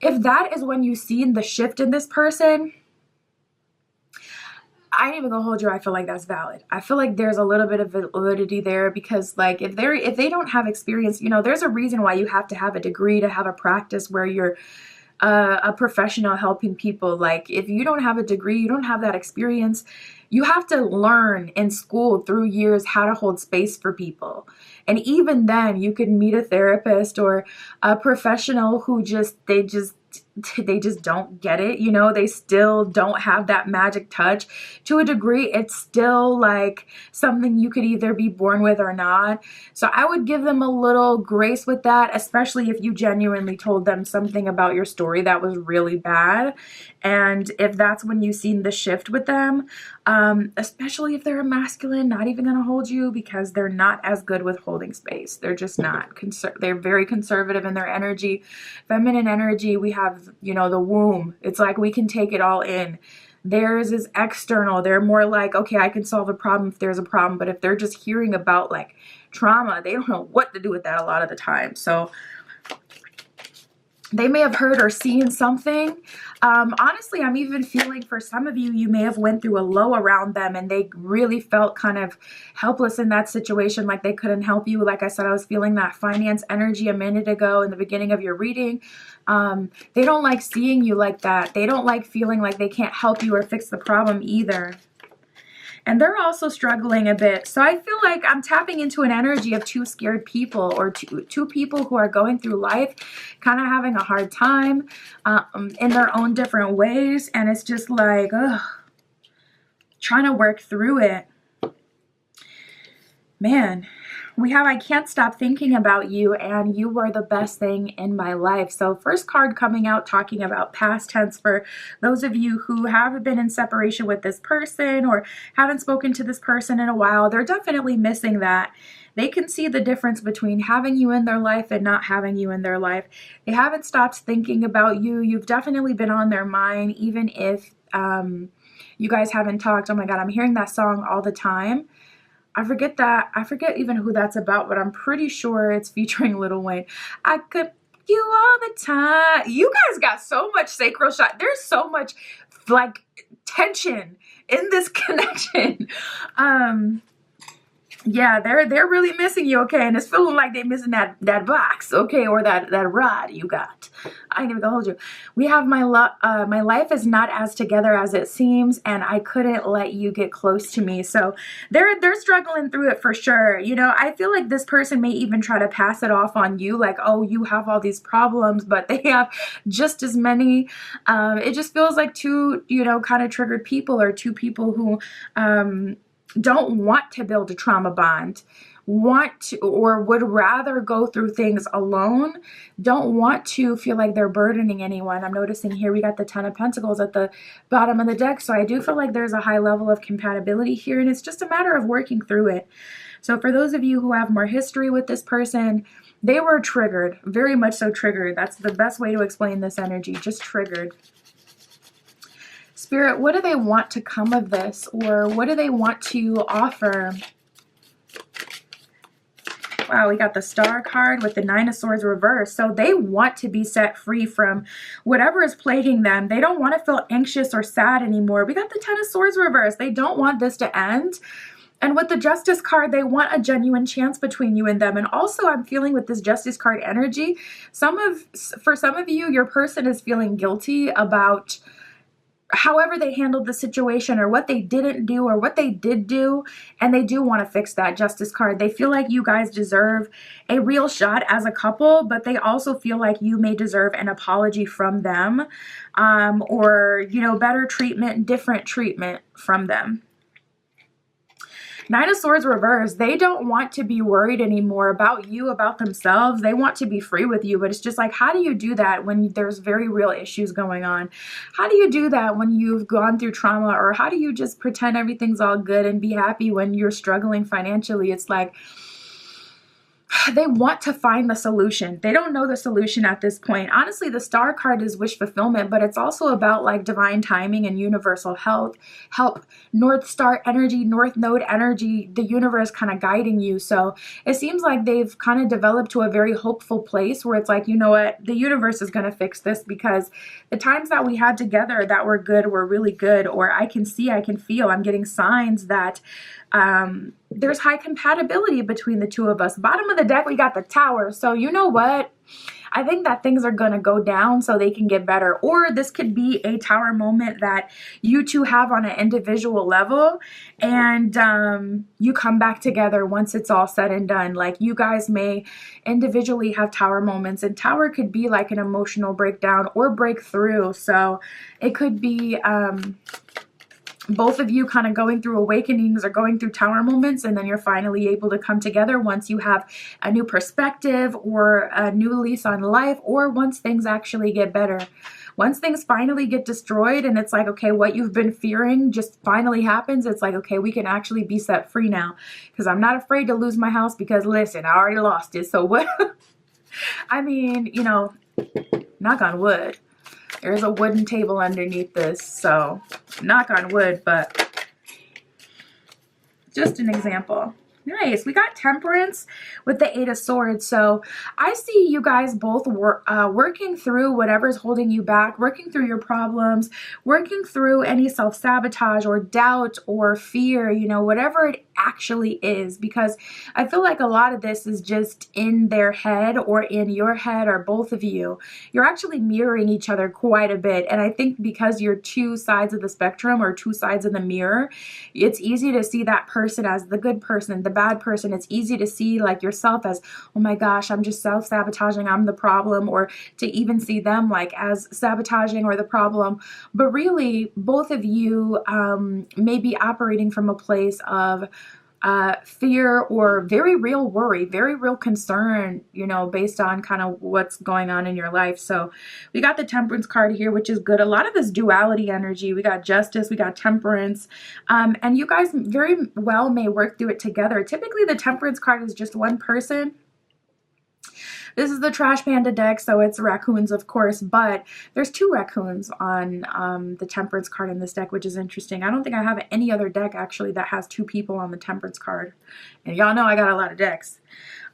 if that is when you see the shift in this person, I ain't even gonna hold you. I feel like that's valid. I feel like there's a little bit of validity there, because like if they don't have experience, there's a reason why you have to have a degree to have a practice where you're a professional helping people. Like if you don't have a degree, you don't have that experience, you have to learn in school through years how to hold space for people. And even then you could meet a therapist or a professional who they just don't get it. They still don't have that magic touch. To a degree, it's still like something you could either be born with or not. So I would give them a little grace with that, especially if you genuinely told them something about your story that was really bad. And if that's when you've seen the shift with them, especially if they're a masculine, not even going to hold you, because they're not as good with holding space. They're just not. They're very conservative in their energy. Feminine energy, we have, the womb. It's like we can take it all in. Theirs is external. They're more like, okay, I can solve a problem if there's a problem. But if they're just hearing about like trauma, they don't know what to do with that a lot of the time. So they may have heard or seen something. Honestly, I'm even feeling for some of you, you may have went through a low around them and they really felt kind of helpless in that situation, like they couldn't help you. Like I said, I was feeling that finance energy a minute ago in the beginning of your reading. They don't like seeing you like that. They don't like feeling like they can't help you or fix the problem either. And they're also struggling a bit. So I feel like I'm tapping into an energy of 2 scared people, or two people who are going through life kind of having a hard time in their own different ways. And it's just like, trying to work through it. Man, we have I can't stop thinking about you, and you were the best thing in my life. So first card coming out talking about past tense for those of you who have been in separation with this person or haven't spoken to this person in a while. They're definitely missing that. They can see the difference between having you in their life and not having you in their life. They haven't stopped thinking about you. You've definitely been on their mind, even if you guys haven't talked. Oh my God, I'm hearing that song all the time. I forget even who that's about, but I'm pretty sure it's featuring Lil Wayne. I could you all the time. You guys got so much sacral shot. There's so much like tension in this connection. Yeah, they're really missing you, okay? And it's feeling like they're missing that box, okay, or that rod you got. I ain't even gonna hold you. We have my life is not as together as it seems, and I couldn't let you get close to me. So they're struggling through it for sure. You know, I feel like this person may even try to pass it off on you, like, oh, you have all these problems, but they have just as many. It just feels like two, you know, kind of triggered people, or two people who don't want to build a trauma bond, want to, or would rather go through things alone, don't want to feel like they're burdening anyone. I'm noticing here we got the Ten of Pentacles at the bottom of the deck, so I do feel like there's a high level of compatibility here, and it's just a matter of working through it. So for those of you who have more history with this person, they were triggered, very much so triggered. That's the best way to explain this energy, just triggered. Spirit, what do they want to come of this? Or what do they want to offer? Wow, we got the Star card with the Nine of Swords reversed. So they want to be set free from whatever is plaguing them. They don't want to feel anxious or sad anymore. We got the Ten of Swords reversed. They don't want this to end. And with the Justice card, they want a genuine chance between you and them. And also, I'm feeling with this Justice card energy, for some of you, your person is feeling guilty about however they handled the situation, or what they didn't do, or what they did do, and they do want to fix that. Justice card. They feel like you guys deserve a real shot as a couple, but they also feel like you may deserve an apology from them, or, you know, better treatment, different treatment from them. Nine of Swords reversed. They don't want to be worried anymore about you, about themselves. They want to be free with you, but it's just like, how do you do that when there's very real issues going on? How do you do that when you've gone through trauma? Or how do you just pretend everything's all good and be happy when you're struggling financially? It's like, they want to find the solution. They don't know the solution at this point. Honestly, the Star card is wish fulfillment, but it's also about like divine timing and universal help, North Star energy, North Node energy, the universe kind of guiding you. So it seems like they've kind of developed to a very hopeful place where it's like, you know what, the universe is going to fix this, because the times that we had together that were good were really good, or I can see, I can feel, I'm getting signs that there's high compatibility between the two of us. Bottom of the deck, we got the Tower. So you know what? I think that things are going to go down so they can get better. Or this could be a Tower moment that you two have on an individual level, and you come back together once it's all said and done. Like, you guys may individually have Tower moments, and Tower could be like an emotional breakdown or breakthrough. So it could be both of you kind of going through awakenings or going through Tower moments, and then you're finally able to come together once you have a new perspective or a new lease on life, or once things actually get better. Once things finally get destroyed and it's like, okay, what you've been fearing just finally happens, it's like, okay, we can actually be set free now, because I'm not afraid to lose my house, because listen, I already lost it. So what? I mean, you know, knock on wood. There's a wooden table underneath this, so knock on wood, but just an example. Nice. We got Temperance with the Eight of Swords. So I see you guys both working through whatever's holding you back, working through your problems, working through any self-sabotage or doubt or fear, you know, whatever it actually is, because I feel like a lot of this is just in their head or in your head, or both of you. You're actually mirroring each other quite a bit. And I think because you're two sides of the spectrum, or two sides of the mirror, it's easy to see that person as the good person, the bad person. It's easy to see like yourself as, oh my gosh, I'm just self-sabotaging, I'm the problem, or to even see them like as sabotaging or the problem. But really, both of you may be operating from a place of fear or very real worry, very real concern, you know, based on kind of what's going on in your life. So we got the Temperance card here, which is good. A lot of this duality energy. We got Justice, we got Temperance, and you guys very well may work through it together. Typically, the Temperance card is just one person. This is the Trash Panda deck, so it's raccoons, of course, but there's 2 raccoons on the Temperance card in this deck, which is interesting. I don't think I have any other deck, actually, that has 2 people on the Temperance card. And y'all know I got a lot of decks.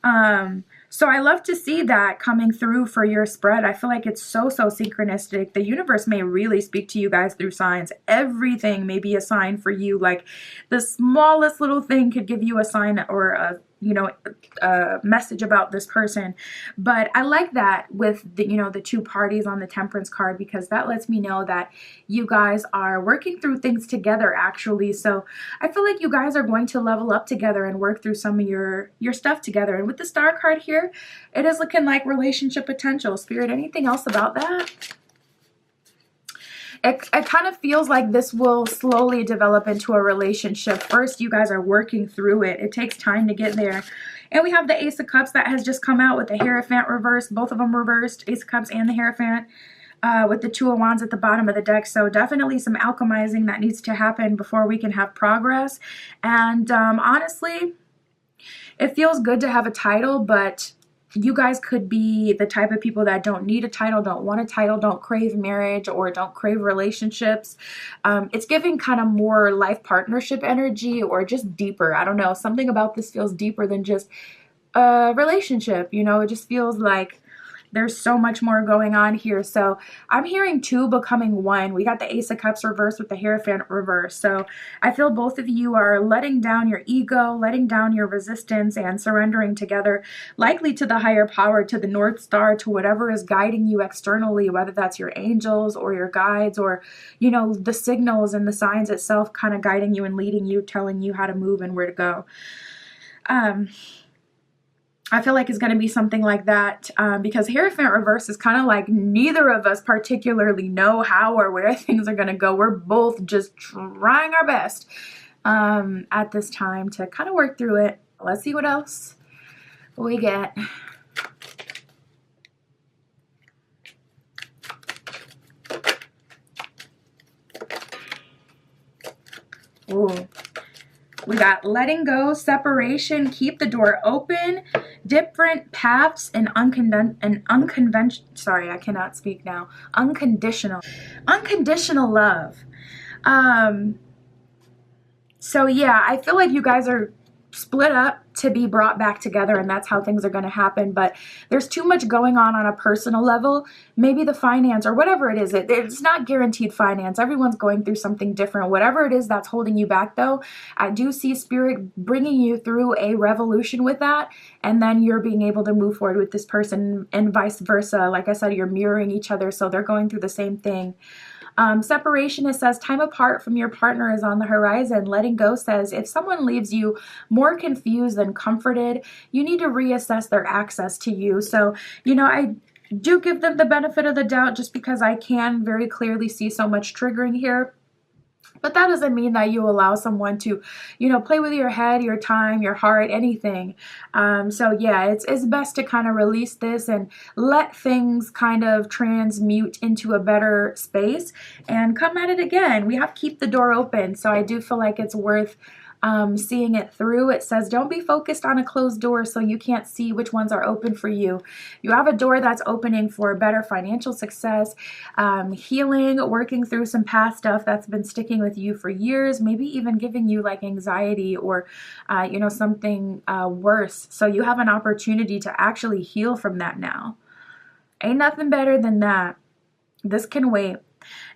So I love to see that coming through for your spread. I feel like it's so synchronistic. The universe may really speak to you guys through signs. Everything may be a sign for you. Like the smallest little thing could give you a sign or a message about this person. But I like that with the, the 2 parties on the Temperance card, because that lets me know that you guys are working through things together, actually. So I feel like you guys are going to level up together and work through some of your stuff together. And with the Star card here, it is looking like relationship potential. Spirit, anything else about that? It kind of feels like this will slowly develop into a relationship. First, you guys are working through it. It takes time to get there. And we have the Ace of Cups that has just come out with the Hierophant reversed. Both of them reversed, Ace of Cups and the Hierophant, with the 2 of Wands at the bottom of the deck. So definitely some alchemizing that needs to happen before we can have progress. And honestly, it feels good to have a title, but you guys could be the type of people that don't need a title, don't want a title, don't crave marriage, or don't crave relationships. It's giving kind of more life partnership energy, or just deeper. I don't know. Something about this feels deeper than just a relationship. It just feels like there's so much more going on here. So I'm hearing 2 becoming 1. We got the Ace of Cups reversed with the Hierophant reverse. So I feel both of you are letting down your ego, letting down your resistance, and surrendering together, likely to the higher power, to the North Star, to whatever is guiding you externally, whether that's your angels or your guides, or, the signals and the signs itself kind of guiding you and leading you, telling you how to move and where to go. I feel like it's going to be something like that, because Hierophant reverse is kind of like neither of us particularly know how or where things are going to go. We're both just trying our best at this time to kind of work through it. Let's see what else we get. Ooh. We got letting go, separation, keep the door open, different paths, and sorry, I cannot speak now. Unconditional love. So yeah, I feel like you guys are split up to be brought back together, and that's how things are going to happen. But there's too much going on a personal level. Maybe the finance or whatever it is, it's not guaranteed finance. Everyone's going through something different. Whatever it is that's holding you back, though, I do see Spirit bringing you through a revolution with that, and then you're being able to move forward with this person, and vice versa. Like I said, you're mirroring each other, so they're going through the same thing. Separation, it says time apart from your partner is on the horizon. Letting go says if someone leaves you more confused than comforted, you need to reassess their access to you. So, I do give them the benefit of the doubt, just because I can very clearly see so much triggering here. But that doesn't mean that you allow someone to, play with your head, your time, your heart, anything. So yeah, it's best to kind of release this and let things kind of transmute into a better space and come at it again. We have to keep the door open. So I do feel like it's worth seeing it through. It says don't be focused on a closed door so you can't see which ones are open for you. You have a door that's opening for better financial success, healing, working through some past stuff that's been sticking with you for years, maybe even giving you like anxiety or something worse. So you have an opportunity to actually heal from that now. Ain't nothing better than that. This can wait.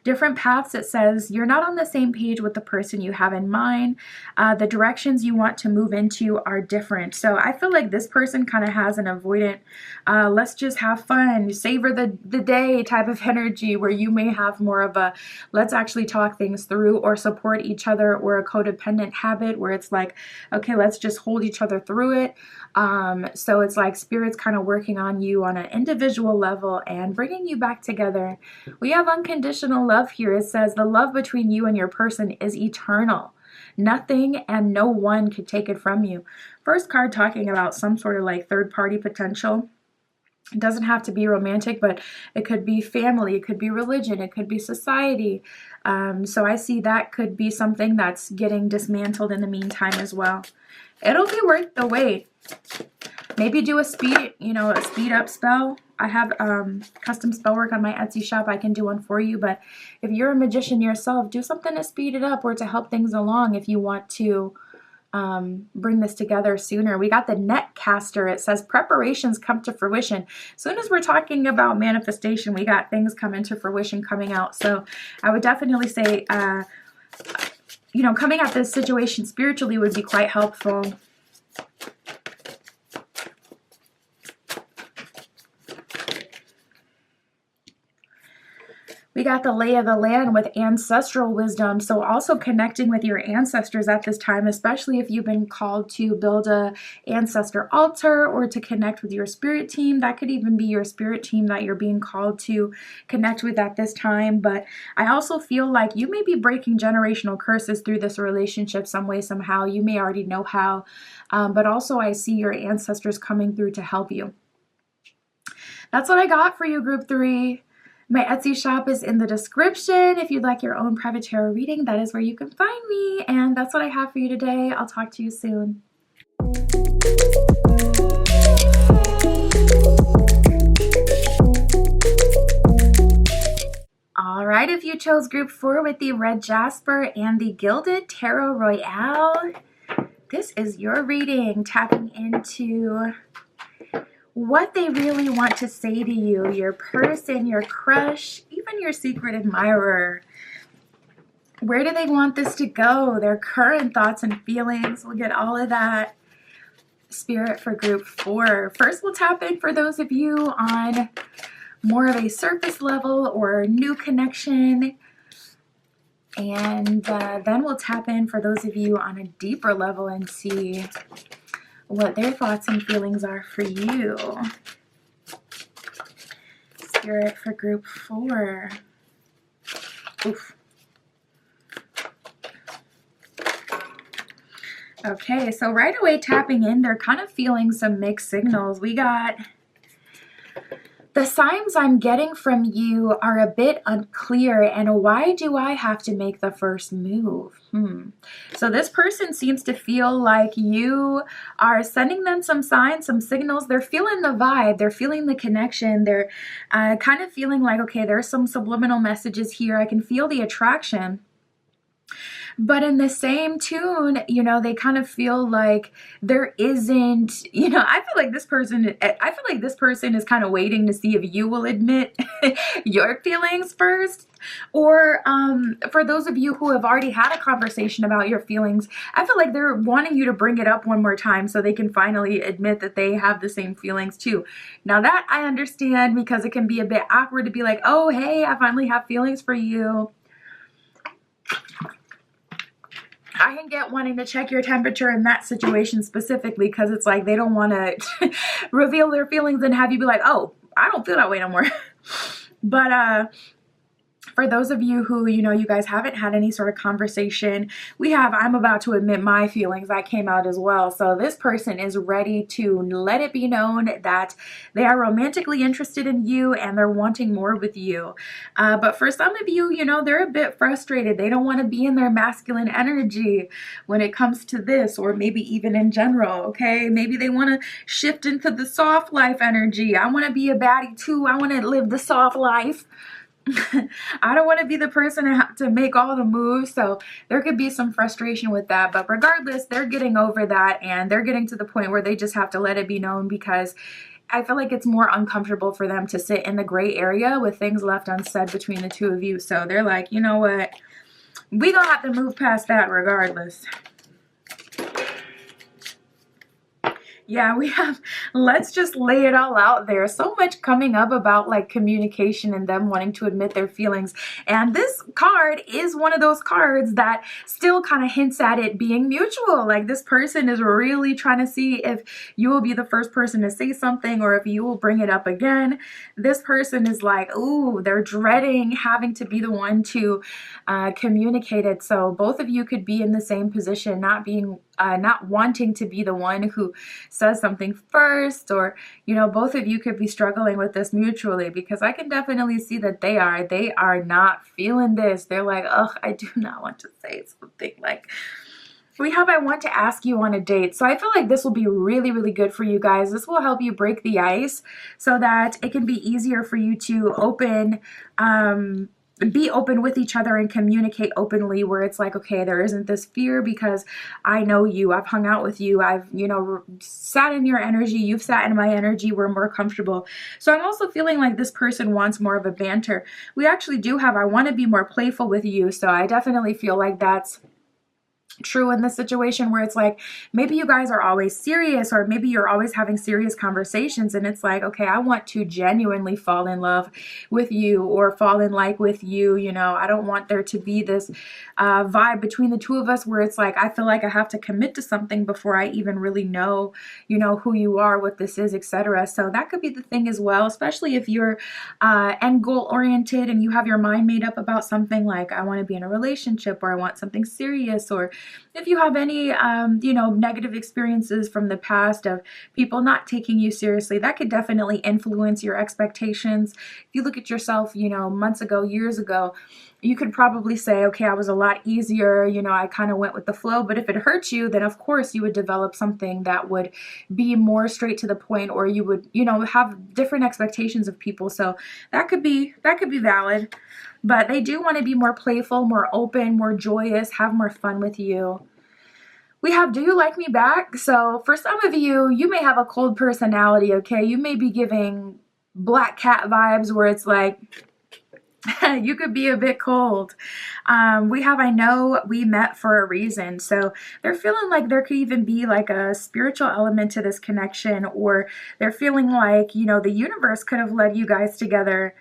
Different paths, it says you're not on the same page with the person you have in mind. The directions you want to move into are different. So I feel like this person kind of has an avoidant, let's just have fun, savor the day type of energy, where you may have more of a let's actually talk things through or support each other, or a codependent habit where it's like, okay, let's just hold each other through it. So it's like Spirit's kind of working on you on an individual level and bringing you back together. We have unconditional love here. It says the love between you and your person is eternal. Nothing and no one could take it from you. First card talking about some sort of like third party potential. It doesn't have to be romantic, but it could be family, it could be religion, it could be society. So I see that could be something that's getting dismantled in the meantime as well. It'll be worth the wait. Maybe do a speed up spell. I have custom spell work on my Etsy shop. I can do one for you, but if you're a magician yourself, do something to speed it up or to help things along if you want to bring this together sooner. We got the Netcaster. It says preparations come to fruition. As soon as we're talking about manifestation, we got things coming to fruition coming out. So I would definitely say, coming at this situation spiritually would be quite helpful. We got the lay of the land with ancestral wisdom. So also connecting with your ancestors at this time, especially if you've been called to build a ancestor altar or to connect with your spirit team. That could even be your spirit team that you're being called to connect with at this time. But I also feel like you may be breaking generational curses through this relationship some way, somehow. You may already know how. But also I see your ancestors coming through to help you. That's what I got for you, Group 3. My Etsy shop is in the description. If you'd like your own private tarot reading, that is where you can find me. And that's what I have for you today. I'll talk to you soon. All right, if you chose Group 4 with the Red Jasper and the Gilded Tarot Royale, this is your reading, tapping into what they really want to say to you, your person, your crush, even your secret admirer. Where do they want this to go? Their current thoughts and feelings. We'll get all of that. Spirit for Group 4. First, we'll tap in for those of you on more of a surface level or new connection. And then we'll tap in for those of you on a deeper level and see what their thoughts and feelings are for you. Spirit for Group 4. Oof. Okay, so right away tapping in, they're kind of feeling some mixed signals. We got the signs I'm getting from you are a bit unclear, and why do I have to make the first move? So this person seems to feel like you are sending them some signs, some signals. They're feeling the vibe. They're feeling the connection. They're kind of feeling like, okay, there's some subliminal messages here. I can feel the attraction. But in the same tune, they kind of feel like there isn't, I feel like this person is kind of waiting to see if you will admit your feelings first. Or for those of you who have already had a conversation about your feelings, I feel like they're wanting you to bring it up one more time so they can finally admit that they have the same feelings too. Now that I understand, because it can be a bit awkward to be like, oh, hey, I finally have feelings for you. I can get wanting to check your temperature in that situation specifically, because it's like they don't want to reveal their feelings and have you be like, oh, I don't feel that way no more. But for those of you who, you guys haven't had any sort of conversation, I'm about to admit my feelings. That came out as well. So this person is ready to let it be known that they are romantically interested in you and they're wanting more with you. But for some of you, they're a bit frustrated. They don't want to be in their masculine energy when it comes to this, or maybe even in general, okay? Maybe they want to shift into the soft life energy. I want to be a baddie too. I want to live the soft life. I don't want to be the person to make all the moves, so there could be some frustration with that. But regardless, they're getting over that, and they're getting to the point where they just have to let it be known, because I feel like it's more uncomfortable for them to sit in the gray area with things left unsaid between the two of you. So they're like, you know what? We gonna have to move past that regardless. Yeah, we have, let's just lay it all out there. So much coming up about like communication and them wanting to admit their feelings. And this card is one of those cards that still kind of hints at it being mutual. Like this person is really trying to see if you will be the first person to say something or if you will bring it up again. This person is like, ooh, they're dreading having to be the one to communicate it. So both of you could be in the same position, not being not wanting to be the one who says something first, or, you know, both of you could be struggling with this mutually, because I can definitely see that they are not feeling this. They're like, oh, I do not want to say something. Like, we have, I want to ask you on a date. So I feel like this will be really, really good for you guys. This will help you break the ice so that it can be easier for you to be open with each other and communicate openly, where it's like, okay, there isn't this fear because I know you, I've hung out with you, I've, you know, sat in your energy, you've sat in my energy, we're more comfortable. So I'm also feeling like this person wants more of a banter. We actually do have, I want to be more playful with you. So I definitely feel like that's true in this situation, where it's like, maybe you guys are always serious, or maybe you're always having serious conversations, and it's like, okay, I want to genuinely fall in love with you, or fall in like with you. You know, I don't want there to be this vibe between the two of us where it's like, I feel like I have to commit to something before I even really know, you know, who you are, what this is, etc. So that could be the thing as well, especially if you're end goal oriented and you have your mind made up about something, like I want to be in a relationship, or I want something serious, or if you have any, you know, negative experiences from the past of people not taking you seriously, that could definitely influence your expectations. If you look at yourself, you know, months ago, years ago, you could probably say, okay, I was a lot easier, you know, I kind of went with the flow. But if it hurt you, then of course you would develop something that would be more straight to the point, or you would, you know, have different expectations of people. So that could be valid. But they do want to be more playful, more open, more joyous, have more fun with you. We have, do you like me back? So for some of you, you may have a cold personality, okay? You may be giving black cat vibes, where it's like, you could be a bit cold. We have, I know we met for a reason. So they're feeling like there could even be like a spiritual element to this connection, or they're feeling like, you know, the universe could have led you guys together.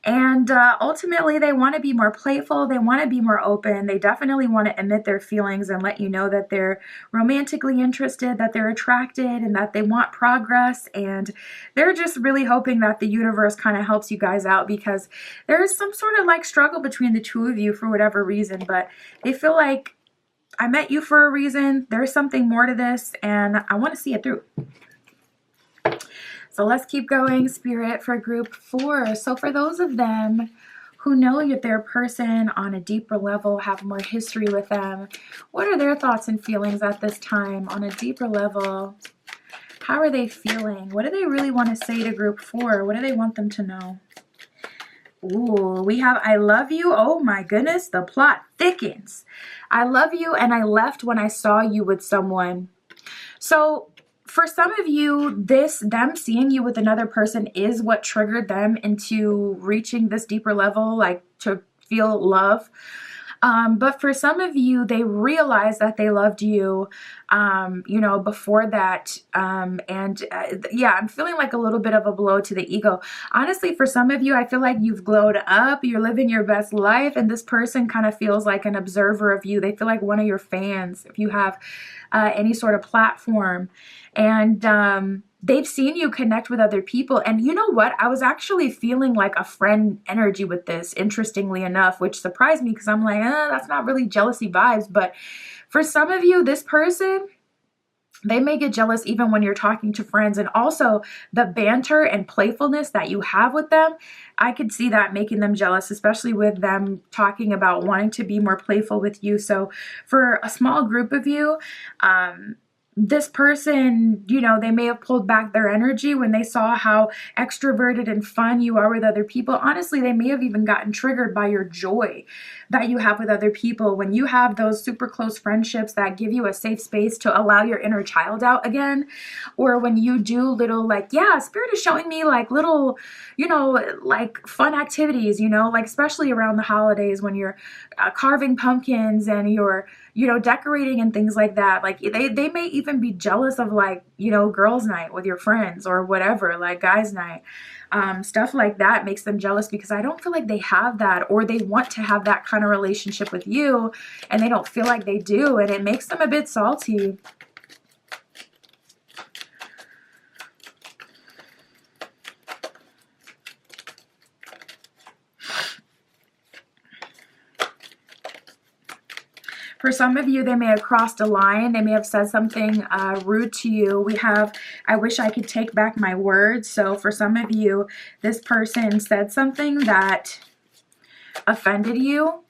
And ultimately, they want to be more playful. They want to be more open. They definitely want to admit their feelings and let you know that they're romantically interested, that they're attracted, and that they want progress. And they're just really hoping that the universe kind of helps you guys out, because there's some sort of like struggle between the two of you for whatever reason. But they feel like, I met you for a reason. There's something more to this, and I want to see it through. So let's keep going, Spirit, for group 4. So for those of them who know that their person on a deeper level, have more history with them, what are their thoughts and feelings at this time on a deeper level? How are they feeling? What do they really want to say to group 4? What do they want them to know? Ooh, we have, I love you. Oh my goodness, the plot thickens. I love you, and I left when I saw you with someone. So for some of you, them seeing you with another person is what triggered them into reaching this deeper level, like to feel love. But for some of you, they realized that they loved you, you know, before that. Yeah, I'm feeling like a little bit of a blow to the ego. Honestly, for some of you, I feel like you've glowed up, you're living your best life, and this person kind of feels like an observer of you. They feel like one of your fans, if you have any sort of platform. And they've seen you connect with other people. And you know what? I was actually feeling like a friend energy with this, interestingly enough, which surprised me, because I'm like, that's not really jealousy vibes. But for some of you, this person, they may get jealous even when you're talking to friends. And also the banter and playfulness that you have with them, I could see that making them jealous, especially with them talking about wanting to be more playful with you. So for a small group of you, this person, you know, they may have pulled back their energy when they saw how extroverted and fun you are with other people. Honestly, they may have even gotten triggered by your joy that you have with other people. When you have those super close friendships that give you a safe space to allow your inner child out again, or when you do little, like, yeah, Spirit is showing me like little, you know, like fun activities, you know, like especially around the holidays when you're carving pumpkins and you're, you know, decorating and things like that. Like they may even be jealous of, like, you know, girls' night with your friends or whatever, like guys' night. Stuff like that makes them jealous, because I don't feel like they have that, or they want to have that kind of relationship with you and they don't feel like they do, and it makes them a bit salty. For some of you, they may have crossed a line. They may have said something rude to you. We have, I wish I could take back my words. So for some of you, this person said something that offended you.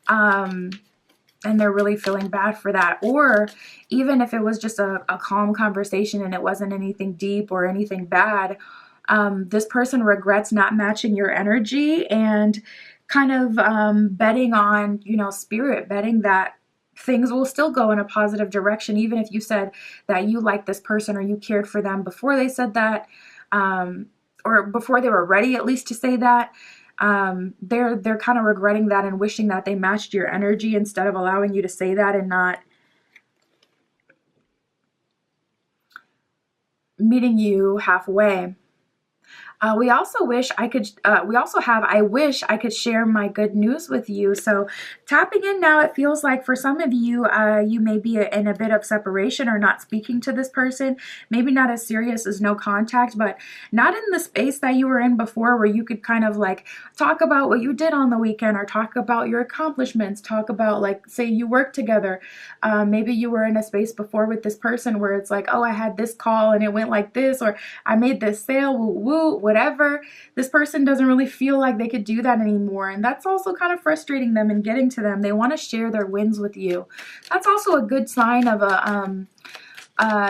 And they're really feeling bad for that. Or even if it was just a calm conversation and it wasn't anything deep or anything bad, this person regrets not matching your energy and kind of betting on, you know, spirit, betting that things will still go in a positive direction, even if you said that you liked this person or you cared for them before they said that, or before they were ready at least to say that. They're kind of regretting that and wishing that they matched your energy instead of allowing you to say that and not meeting you halfway. We also wish I could, I wish I could share my good news with you. So tapping in now, it feels like for some of you, you may be in a bit of separation or not speaking to this person. Maybe not as serious as no contact, but not in the space that you were in before where you could kind of like talk about what you did on the weekend or talk about your accomplishments, talk about like, say you work together. Maybe you were in a space before with this person where it's like, oh, I had this call and it went like this, or I made this sale, woo, woo, whatever. This person doesn't really feel like they could do that anymore. And that's also kind of frustrating them and getting to them. They want to share their wins with you. That's also a good sign of a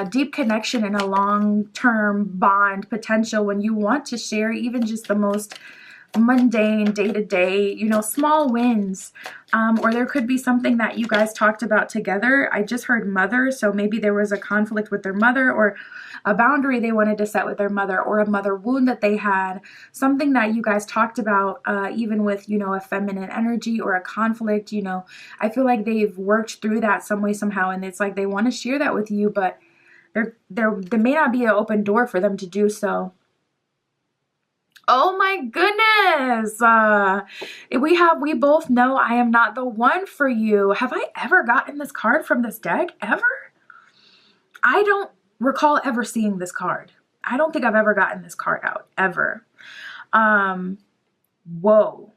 deep connection and a long-term bond potential when you want to share even just the most mundane day-to-day, you know, small wins. Or there could be something that you guys talked about together. I just heard mother, so maybe there was a conflict with their mother or a boundary they wanted to set with their mother or a mother wound that they had, something that you guys talked about, even with, you know, a feminine energy or a conflict. You know, I feel like they've worked through that some way, somehow, and it's like they want to share that with you, but there may not be an open door for them to do so. Oh my goodness. We both know I am not the one for you. Have I ever gotten this card from this deck? Ever? I don't recall ever seeing this card. I don't think I've ever gotten this card out, ever. Whoa.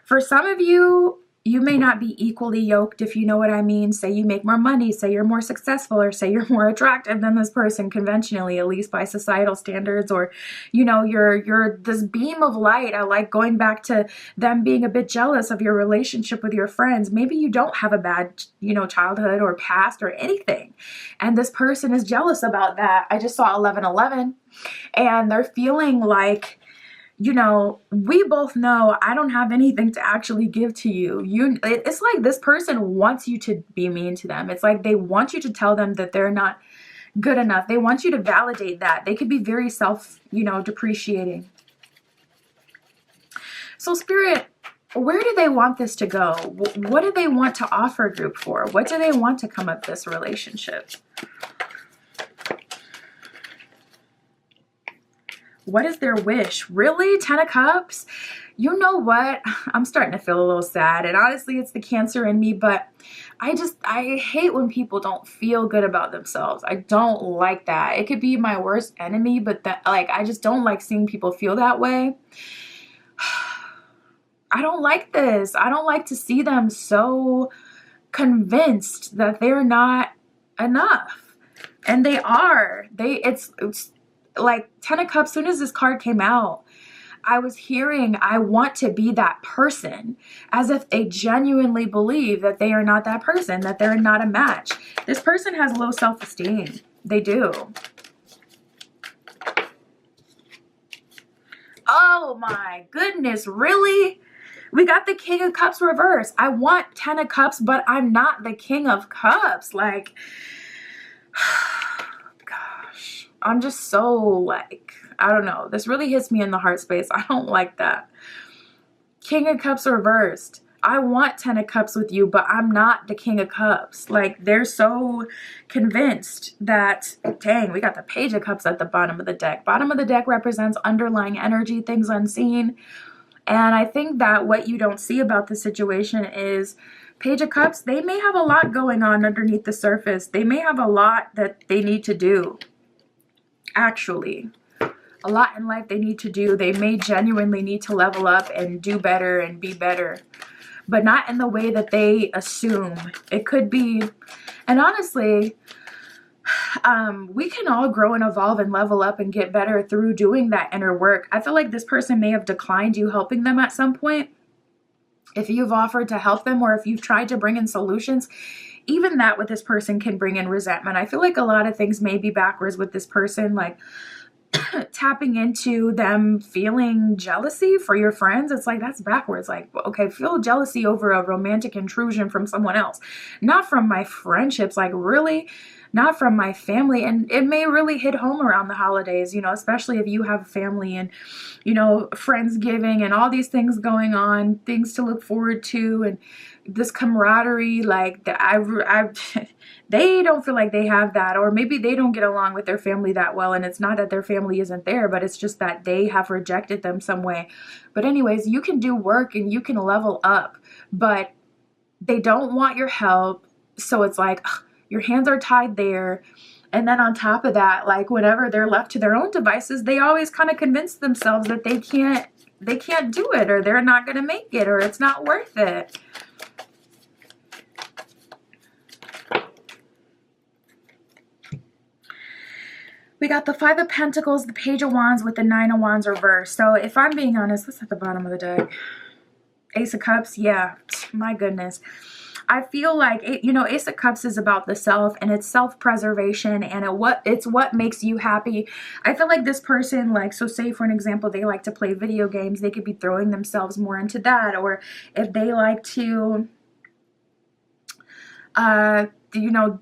For some of you, you may not be equally yoked, if you know what I mean. Say you make more money, say you're more successful, or say you're more attractive than this person conventionally, at least by societal standards, or, you know, you're this beam of light. I like going back to them being a bit jealous of your relationship with your friends. Maybe you don't have a bad, you know, childhood or past or anything, and this person is jealous about that. I just saw 1111, and they're feeling like, you know, we both know I don't have anything to actually give to you. It's like this person wants you to be mean to them. It's like they want you to tell them that they're not good enough. They want you to validate that. They could be very depreciating. So Spirit, where do they want this to go? What do they want to offer group for? What do they want to come of this relationship? What is their wish? Really? 10 of Cups? You know what? I'm starting to feel a little sad. And honestly, it's the Cancer in me, but I hate when people don't feel good about themselves. I don't like that. It could be my worst enemy, but I just don't like seeing people feel that way. I don't like this. I don't like to see them so convinced that they're not enough. And they are. It's like 10 of Cups. Soon as this card came out, I was hearing, I want to be that person, as if they genuinely believe that they are not that person, that they're not a match. This person has low self-esteem. They do. Oh my goodness, really? We got the King of Cups reverse. I want 10 of Cups, but I'm not the King of Cups. Like, gosh, I'm just so like, I don't know. This really hits me in the heart space. I don't like that. King of Cups reversed. I want 10 of Cups with you, but I'm not the King of Cups. Like, they're so convinced that, dang, we got the Page of Cups at the bottom of the deck. Bottom of the deck represents underlying energy, things unseen. And I think that what you don't see about the situation is Page of Cups, they may have a lot going on underneath the surface. They may have a lot that they need to do, actually. A lot in life they need to do. They may genuinely need to level up and do better and be better. but not in the way that they assume. It could be, and honestly, we can all grow and evolve and level up and get better through doing that inner work. I feel like this person may have declined you helping them at some point. If you've offered to help them, or if you've tried to bring in solutions, even that with this person can bring in resentment. I feel like a lot of things may be backwards with this person, like tapping into them feeling jealousy for your friends. It's like, that's backwards. Like, okay, feel jealousy over a romantic intrusion from someone else, not from my friendships. Like, really? Not from my family. And it may really hit home around the holidays, you know, especially if you have a family and, you know, Friendsgiving and all these things going on, things to look forward to, and this camaraderie. Like, they don't feel like they have that, or maybe they don't get along with their family that well, and it's not that their family isn't there, but it's just that they have rejected them some way. But anyways, you can do work and you can level up, but they don't want your help. So it's like, ugh, your hands are tied there. And then on top of that, like, whenever they're left to their own devices, they always kind of convince themselves that they can't do it, or they're not going to make it, or it's not worth it. We got the Five of Pentacles, the Page of Wands with the Nine of Wands reversed. So if I'm being honest, what's at the bottom of the deck? Ace of Cups. Yeah, my goodness. I feel like, you know, Ace of Cups is about the self, and it's self-preservation, and it's what makes you happy. I feel like this person, like, so say for an example, they like to play video games, they could be throwing themselves more into that. Or if they like to, you know,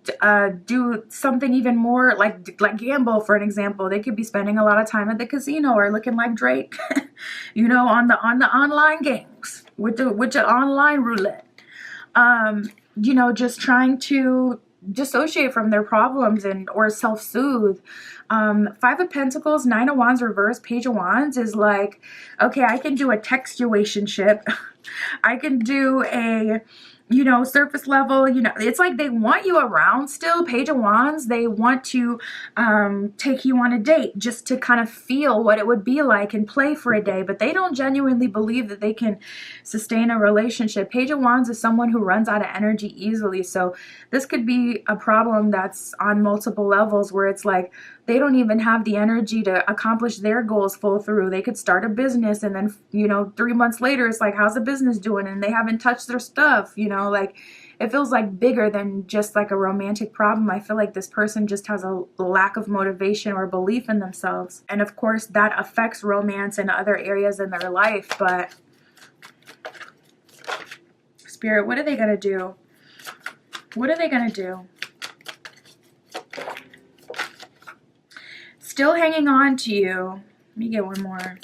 do something even more, like gamble, for an example, they could be spending a lot of time at the casino, or looking like Drake, you know, on the online games with the online roulette. You know, just trying to dissociate from their problems or self-soothe. Five of Pentacles, Nine of Wands reverse, Page of Wands is like, okay, I can do a textuationship. I can do a, you know, surface level, you know, it's like they want you around still. Page of Wands, they want to take you on a date just to kind of feel what it would be like and play for a day, but they don't genuinely believe that they can sustain a relationship. Page of Wands is someone who runs out of energy easily, so this could be a problem that's on multiple levels, where it's like they don't even have the energy to accomplish their goals full through. They could start a business, and then, you know, 3 months later, it's like, how's the business doing? And they haven't touched their stuff, you know, like, it feels like bigger than just like a romantic problem. I feel like this person just has a lack of motivation or belief in themselves. And of course, that affects romance and other areas in their life. But Spirit, what are they going to do? What are they going to do? Still hanging on to you. Let me get one more.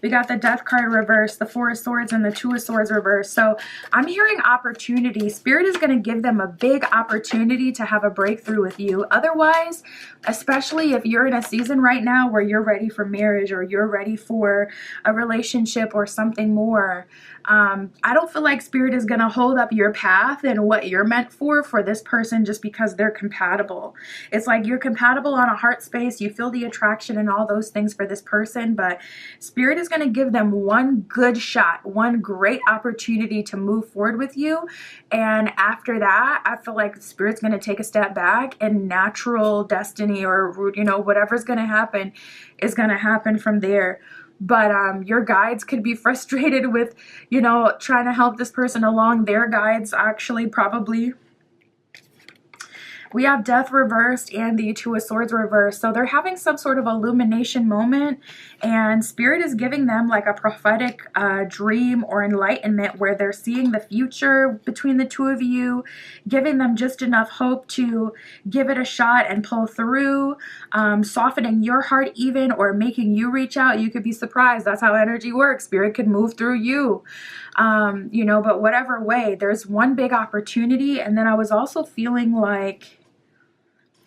We got the Death card reversed, the Four of Swords, and the Two of Swords reversed. So I'm hearing opportunity. Spirit is going to give them a big opportunity to have a breakthrough with you. Otherwise, especially if you're in a season right now where you're ready for marriage, or you're ready for a relationship or something more, I don't feel like Spirit is going to hold up your path and what you're meant for this person just because they're compatible. It's like you're compatible on a heart space. You feel the attraction and all those things for this person, but Spirit is going to give them one good shot, one great opportunity to move forward with you. And after that, I feel like Spirit's going to take a step back, and natural destiny, or, you know, whatever's going to happen is going to happen from there. But your guides could be frustrated with, you know, trying to help this person along. Their guides actually probably. We have Death reversed and the Two of Swords reversed. So they're having some sort of illumination moment, and Spirit is giving them like a prophetic dream or enlightenment, where they're seeing the future between the two of you, giving them just enough hope to give it a shot and pull through, softening your heart even, or making you reach out. You could be surprised. That's how energy works. Spirit could move through you. You know, but whatever way, there's one big opportunity. And then I was also feeling like,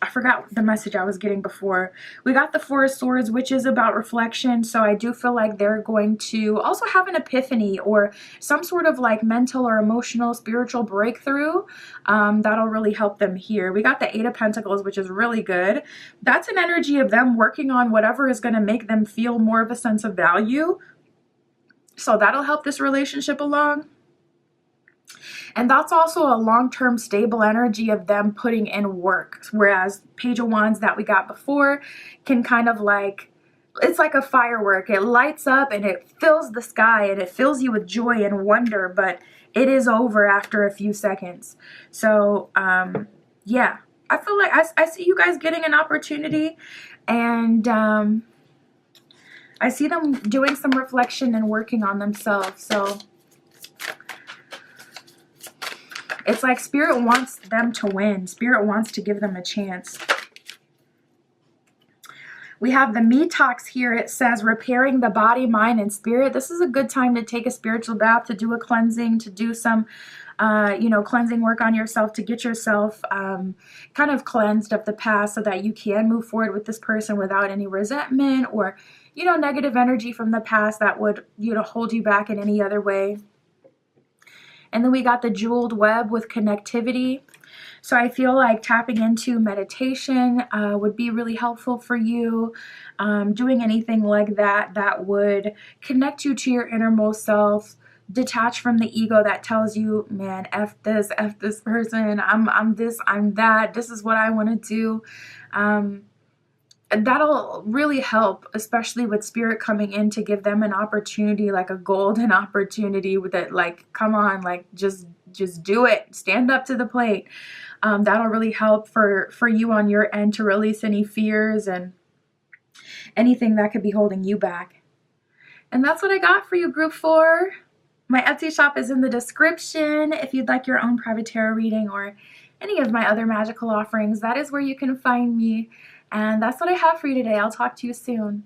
I forgot the message I was getting before. We got the Four of Swords, which is about reflection. So I do feel like they're going to also have an epiphany, or some sort of like mental or emotional spiritual breakthrough. That'll really help them here. We got the Eight of Pentacles, which is really good. That's an energy of them working on whatever is going to make them feel more of a sense of value. So that'll help this relationship along. And that's also a long-term stable energy of them putting in work. Whereas Page of Wands that we got before can kind of like, it's like a firework. It lights up and it fills the sky and it fills you with joy and wonder, but it is over after a few seconds. So, yeah, I feel like I see you guys getting an opportunity, and I see them doing some reflection and working on themselves. So it's like Spirit wants them to win. Spirit wants to give them a chance. We have the Metox here. It says repairing the body, mind, and spirit. This is a good time to take a spiritual bath, to do a cleansing, to do some, cleansing work on yourself, to get yourself kind of cleansed of the past so that you can move forward with this person without any resentment or, negative energy from the past that would, hold you back in any other way. And then we got the jeweled web with connectivity. So I feel like tapping into meditation would be really helpful for you. Doing anything like that would connect you to your innermost self, detach from the ego that tells you, man, F this person, I'm this, I'm that, this is what I want to do. That'll really help, especially with Spirit coming in to give them an opportunity, like a golden opportunity with it. Like, come on, like just do it. Stand up to the plate. That'll really help for you on your end to release any fears and anything that could be holding you back. And that's what I got for you, Group 4. My Etsy shop is in the description. If you'd like your own private tarot reading or any of my other magical offerings, that is where you can find me. And that's what I have for you today. I'll talk to you soon.